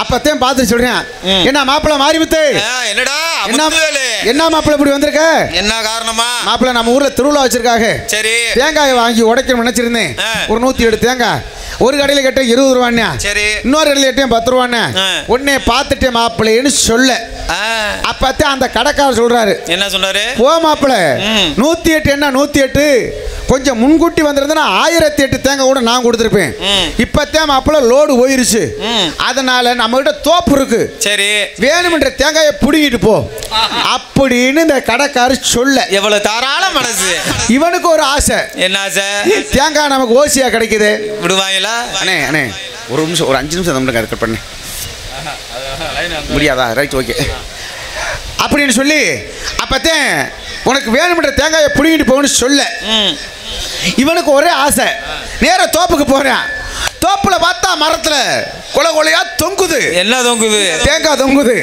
[SPEAKER 3] அப்பத்தையும் பார்த்து சொல்றேன், என்ன மாப்பிள்ள மாறிமுத்து, என்னடா என்ன மாப்பிள்ள இப்படி வந்திருக்க, என்ன காரணமா மாப்பிள்ள நம்ம ஊர்ல திருவிழா வச்சிருக்காங்க, சரி தேங்காய் வாங்கி உடைக்கணும் நினைச்சிருந்தேன், ஒரு 107 தேங்காய், ஒரு கடையில கேட்டேன் 20 ரூபான்னு, சரி இன்னொரு கடையில கேட்டேன் 10 ரூபான்னு, உடனே பார்த்துட்டேன் மாப்பிள்ளைன்னு சொல்ல அப்பத்தான் அந்த கடைக்காரர் சொல்றாரு, என்ன சொன்னாரு, போ மாப்பிள்ள 108 என்ன 108 கொஞ்சம் முன்கூட்டி வந்திருந்தா 1008 தேங்காய் கூட நான் கொடுத்துருப்பேன், இப்பத்தான் மாப்பிள்ள லோடு போயிருச்சு, அதனால நம்ம கிட்ட தோப்பு இருக்கு, சரி வேணுமென்ற தேங்காயை புடிங்கிட்டு போ அப்படின்னு இந்த கடைக்காரர் சொல்ல, எவ்வளவு தாராள மனசு. இவனுக்கு ஒரு ஆசை, என்ன ஆசை, தேங்காய் நமக்கு ஓசியா கிடைக்குது விடுவாங்களா, அண்ணே அண்ணே ஒரு நிமிஷம் ஒரு 5 நிமிஷம் நம்ம கட் பண்ணு முடியாதா, ரைட் ஓகே அப்படின்னு சொல்லி அப்பத்தான் உனக்கு வேணுமென்ற தேங்காயை புடிங்கிட்டு போகணும்னு சொல்ல இவனுக்கு ஒரே ஆசை, நேர தோப்புக்கு போறேன், தோப்புல பார்த்தா மரத்துல கொலை கொலையா தொங்குது, என்ன தொங்குது, தேங்காய் தொங்குது,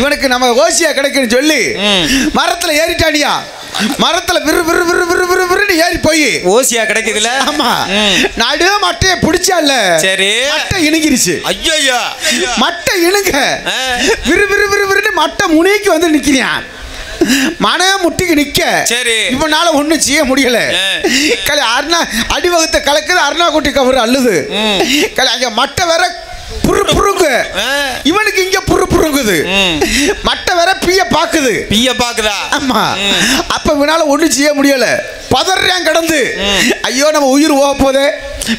[SPEAKER 3] இவனுக்கு நம்ம ஓசியா கிடைக்குன்னு சொல்லி மரத்துல ஏறிட்டாடியா, மரத்துல விரு விரு விரு விரு விரு விருன்னு ஏறி போய் ஓசியா கிடைக்குதுல, ஆமா நடு மட்டையை பிடிச்சால, சரி மட்டை இணுங்கிருச்சு, ஐயோ மட்டை இணுங்க விரு விரு விரு விருன்னு மட்டை முனைக்கு வந்து நிக்கிறான், மன முட்டிக்கு நிக்க, சரி இவனால ஒண்ணும் செய்ய முடியல, அருணா அடிவகத்தை கலக்குது, அருணா குட்டி கவர் அள்ளுது, அங்க மட்டை வேற புரு புருங்கு, இவனுக்கு இங்க புரு புருங்குது, மட்டை வேற பிய பாக்குது, பிய பாக்குதா, ஆமா அப்ப இவனால ஒண்ணும் செய்ய முடியல, பதறான் கடந்து, ஐயோ நம்ம உயிர் போக போதே,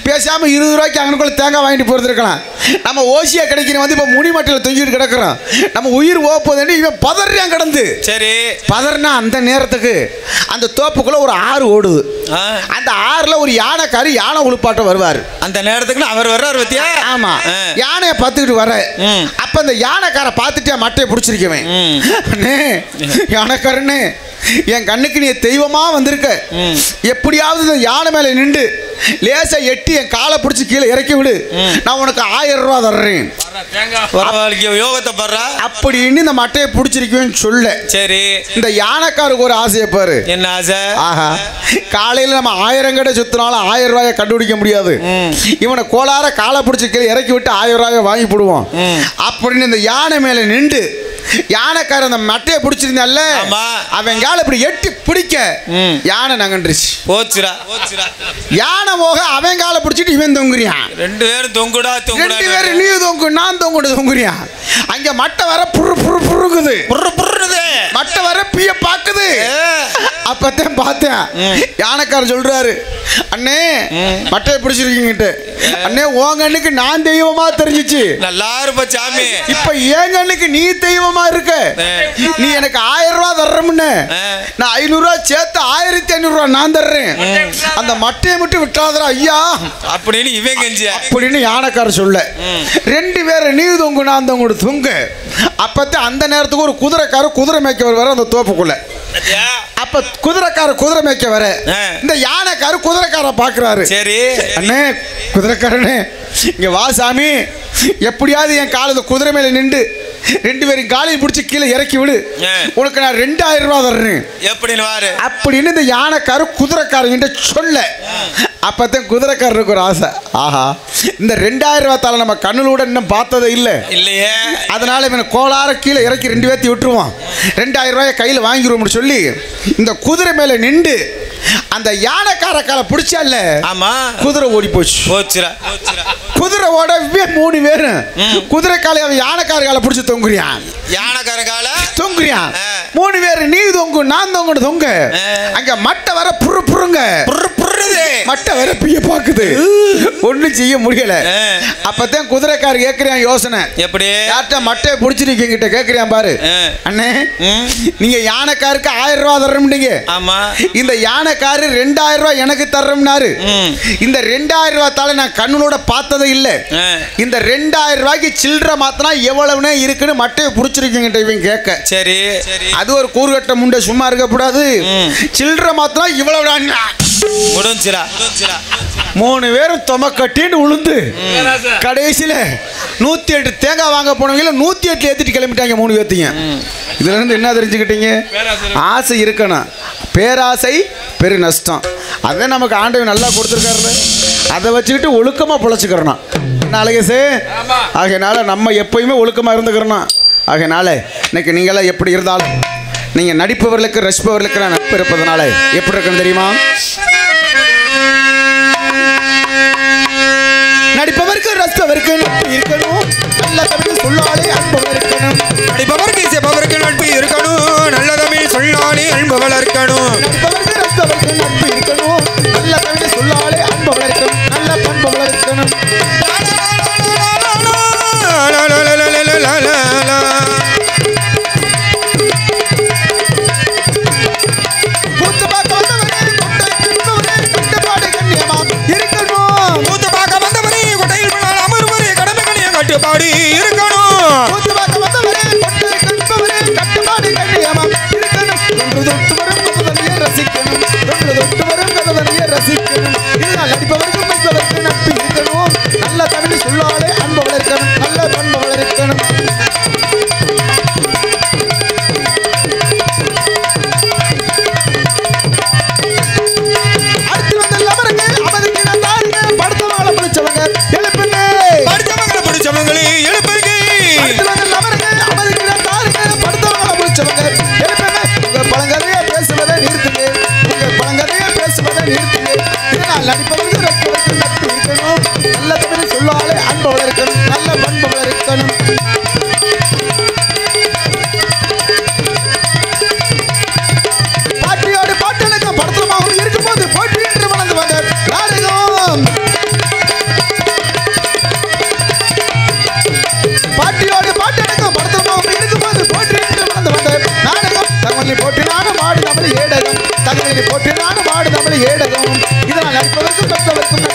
[SPEAKER 3] பேசாம 20 ரூபாய்க்கு அங்கனுக்குள்ள தேங்காய் வாங்கிட்டு போறது இருக்கலாம், நம்ம ஓசியா கிடைக்கிற வந்து இப்ப முனிமட்டையில தொங்கிட்டு கிடக்குறோம், நம்ம உயிர் போக போதேன்னு இவன் பதறான் கடந்து, சரி பதறினா அந்த நேரத்துக்கு அந்த தோப்புக்குள்ள ஒரு ஆறு ஓடுது, அந்த ஆறுல ஒரு யானைக்காரி யானை உழுப்பாட்ட வருவாரு, அந்த நேரத்துக்கு அவர் வர்றாரு பத்தியா, ஆமா யானையை பார்த்துக்கிட்டு வர, அப்ப அந்த யானைக்கார பார்த்துட்டே மட்டையை பிடிச்சிருக்கவன், யானைக்காரன்னு என் கண்ணுக்கு நீ தெய்வமா வந்திருக்க, எப்படியாவது இந்த யானை மேல நின்று லேசா எட்டி என் காலை பிடிச்சி கீழே இறக்கி விடு, நான் உனக்கு 1000 ரூபா தர்றேன் யோகத்தை பண்ற அப்படின்னு இந்த மட்டையை பிடிச்சிருக்கேன்னு சொல்ல, சரி இந்த யானைக்காருக்கு ஒரு ஆசையை பாரு, என்ன ஆசை, ஆஹா காலையில நம்ம 1000 கடை சுத்தினாலும் 1000 ரூபாயை கண்டுபிடிக்க முடியாது, இவனை கோளார காலை பிடிச்சி கீழே இறக்கி விட்டு 1000 ரூபாயை வாங்கி போடுவோம் அப்படின்னு இந்த யானை மேல நின்று யானைக்கார அந்த மட்டையை பிடிச்சிருந்தால அவன் கால இப்படி எட்டி பிடிக்க யானை நகன்றுச்சு போச்சுடா, யானை போக அவன் காலை பிடிச்சிட்டு இவன் தொங்குறியான், 2 பேரும் தொங்குடா தொங்குடா, 2 பேரும் நீ தொங்கு நான் தொங்குடு தொங்குறியான், அங்க மட்டை வர புரு புரு புருங்குது, புரு புருங்குது மட்டை வர பிய பாக்குது, அப்பத்தான் பார்த்தேன் யானைக்காரர் சொல்றாரு, அண்ணே மட்டையை பிடிச்சிருக்கீங்கிட்டு. அண்ணே உங்க அண்ணுக்கு நான் தெய்வமா தெரிஞ்சிச்சு,
[SPEAKER 1] நல்லா இருப்ப சாமி.
[SPEAKER 3] இப்ப எங்க அண்ணுக்கு நீ தெய்வமா இருக்க. நீ எனக்கு 1000 ரூபாய் தர்றமுன்னு, நான் 500 ரூபாய் சேர்த்து 1500 ரூபாய் நான் தர்றேன். அந்த மட்டையை மட்டும் விட்டாதரா ஐயா
[SPEAKER 1] அப்படின்னு இவன் கெஞ்சி
[SPEAKER 3] அப்படின்னு யானைக்காரர் சொல்ல, 2 பேரும் நீ தொங்கு நான் தொங்கு தொங்கு. அப்பத்தான் அந்த நேரத்துக்கு ஒரு குதிரைக்காரர் குதிரை மேய்க்க வருவாரு அந்த தோப்புக்குள்ள. அப்ப குதிரை மேய்க்க வர இந்த யானைக்காரர் குதிரைக்கார பாக்குறாரு.
[SPEAKER 1] சரி
[SPEAKER 3] அண்ணே குதிரைக்காரனே இங்க வா சாமி, எப்படியாவது என் காலத்தை குதிரை மேல நின்று 2 பேரும் காலையை பிடிச்சி கீழே இறக்கி விடு, உனக்கு நான் 2000 ரூபாய் தர்றேன் அப்படின்னு இந்த யானைக்காரர் குதிரைக்காரங்கிட்ட சொல்ல. அப்பத்தான் குதிரைக்காரருக்கு ஒரு ஆசை, ஆஹா இந்த 2000 ரூபாய் தாளை நம்ம கண்ணுலூட இன்னும் பார்த்ததே இல்லை இல்லையே, அதனால இவனை கோளார கீழே இறக்கி 2 பேர்த்தி விட்டுருவான், 2000 ரூபாயை கையில் வாங்கிடுவோம்னு சொல்லி இந்த குதிரை மேல நின்று அந்த யானைக்கார காலை பிடிச்சால. ஆமா குதிரை ஓடி போச்சு. குதிரை ஓடவே 3 பேரும் குதிரை காலை அவன் யானைக்கார காலை பிடிச்சி தொங்குறியான். யானைக்கார காலை தொங்குறியான் 3 பேரு, நீ தொங்கு நான் தொங்கு தொங்க. அங்க மட்டை வர புருங்க மட்டை வர பிய பாக்குது, ஒண்ணும் செய்ய முடியல. அப்பதான் குதிரைக்கார கேக்குறான் யோசனை, எப்படி யார்ட்ட மட்டையை பிடிச்சிருக்கீங்கிட்ட கேக்குறான் பாரு, அண்ணே நீங்க யானைக்காருக்கு 1000 ரூபாய் தர்றீங்க, இந்த யானைக்காரு 2000 ரூபாய் எனக்கு தர்றோம்னாரு. இந்த 2000 ரூபாய் தாளை நான் கண்ணோட பார்த்ததே இல்லை, இந்த 2000 ரூபாய்க்கு சில்லற மாத்தினா எவ்வளவுனே இருக்குன்னு மட்டையை பிடிச்சிருக்கீங்கிட்ட இவன் கேட்க. சரி அது ஒரு கூறுகட்ட முண்டை சும்மா இருக்கக்கூடாது, சில்லற மாத்தினா இவ்வளவு 3 பேரும் தொம கட்டின்னு உளுந்து கடைசியில 108 தேங்காய் வாங்க போனவங்கள 108 ஏத்திட்டு கிளம்பிட்டாங்க 3 பேர்த்தையும். இதுல இருந்து என்ன தெரிஞ்சுக்கிட்டீங்க? ஆசை இருக்கணும், பேராசை பெரு நஷ்டம். அதை நமக்கு ஆண்டவன் நல்லா கொடுத்துருக்காரு, அதை வச்சுக்கிட்டு ஒழுக்கமா பொழைச்சுக்கிறோம். நாளைக்கு ஆகையினால நம்ம எப்பயுமே ஒழுக்கமா இருந்துக்கிறோம். ஆகையினால இன்னைக்கு நீங்களாம் எப்படி இருந்தாலும் நீங்க நடிப்பவர்களுக்கு ரசிப்பவர்களுக்கு நான் நட்பு இருப்பதனால எப்படி இருக்குன்னு தெரியுமா? நடிப்பவருக்கு ரசிப்பவருக்கு நட்பு இருக்கணும், நல்ல தமிழ் சொல்லாலே அன்பு இருக்கணும்.
[SPEAKER 1] நடிப்பவருக்கு இசைப்பவருக்கு நட்பு இருக்கணும், நல்ல தமிழ் சொல்லாலே அன்பு வளர்க்கணும்.
[SPEAKER 3] நடிப்பவருக்கு ரசிப்பவருக்கு நட்பு இருக்கணும், நல்ல தமிழ் சொல்லாலே அன்பு வளர்க்கணும், நல்ல பண்பு வளர்க்கணும்.
[SPEAKER 1] கட்டுப்பாடு இருக்கணும்,
[SPEAKER 3] கட்டுப்பாடு கண்ணியமா இருக்கணும். தொட்டு வரும் கததனையே ரசிக்கணும், தொட்டு வரும் கததனையே ரசிக்கணும். இதனால் நடிப்பவருக்கு நட்பவருக்கு நட்பு இருக்கணும், நல்ல தமிழ் சொல்லாலே அன்பு வளர்க்கணும், நல்ல பண்பு வளர்க்கணும். அடுத்து வந்து அவருக்கு அவருக்கு தாருங்க படுத்தவங்களை பிடிச்சவங்க எழுப்புங்க,
[SPEAKER 1] படிச்சவங்களை பிடிச்சவங்களே எழுப்புங்க.
[SPEAKER 3] உங்க பழங்கதையை பேசுவதை நிறுத்துங்க, உங்க பழங்கதையை பேசுவதை நிறுத்துங்க. இதனால் நடிப்பவருக்கு ரசிப்பவருக்கு நட்பு இருக்கணும், நல்ல தமிழ் சொல்லாலே அன்பு வளர்க்கணும், நல்ல பண்பு வளர்க்கணும். பாட்டியோடு பாட்டனுக்கு படுத்தமாகவும் இருக்கும்போது போட்டி என்று வளர்ந்து வந்த நாடகம். பாட்டியோடு பாட்டனுக்கு படுத்தமாகவும் இருக்கும்போது போட்டி என்று வளர்ந்து வந்த நாடகம். தங்களை போட்டினாலும் மாடு தமிழ் ஏடகம், தங்களை போட்டினாலும் மாடு தமிழ் ஏடகம். இதனால் நடிப்பதற்கும் பெற்றவர்க்கும்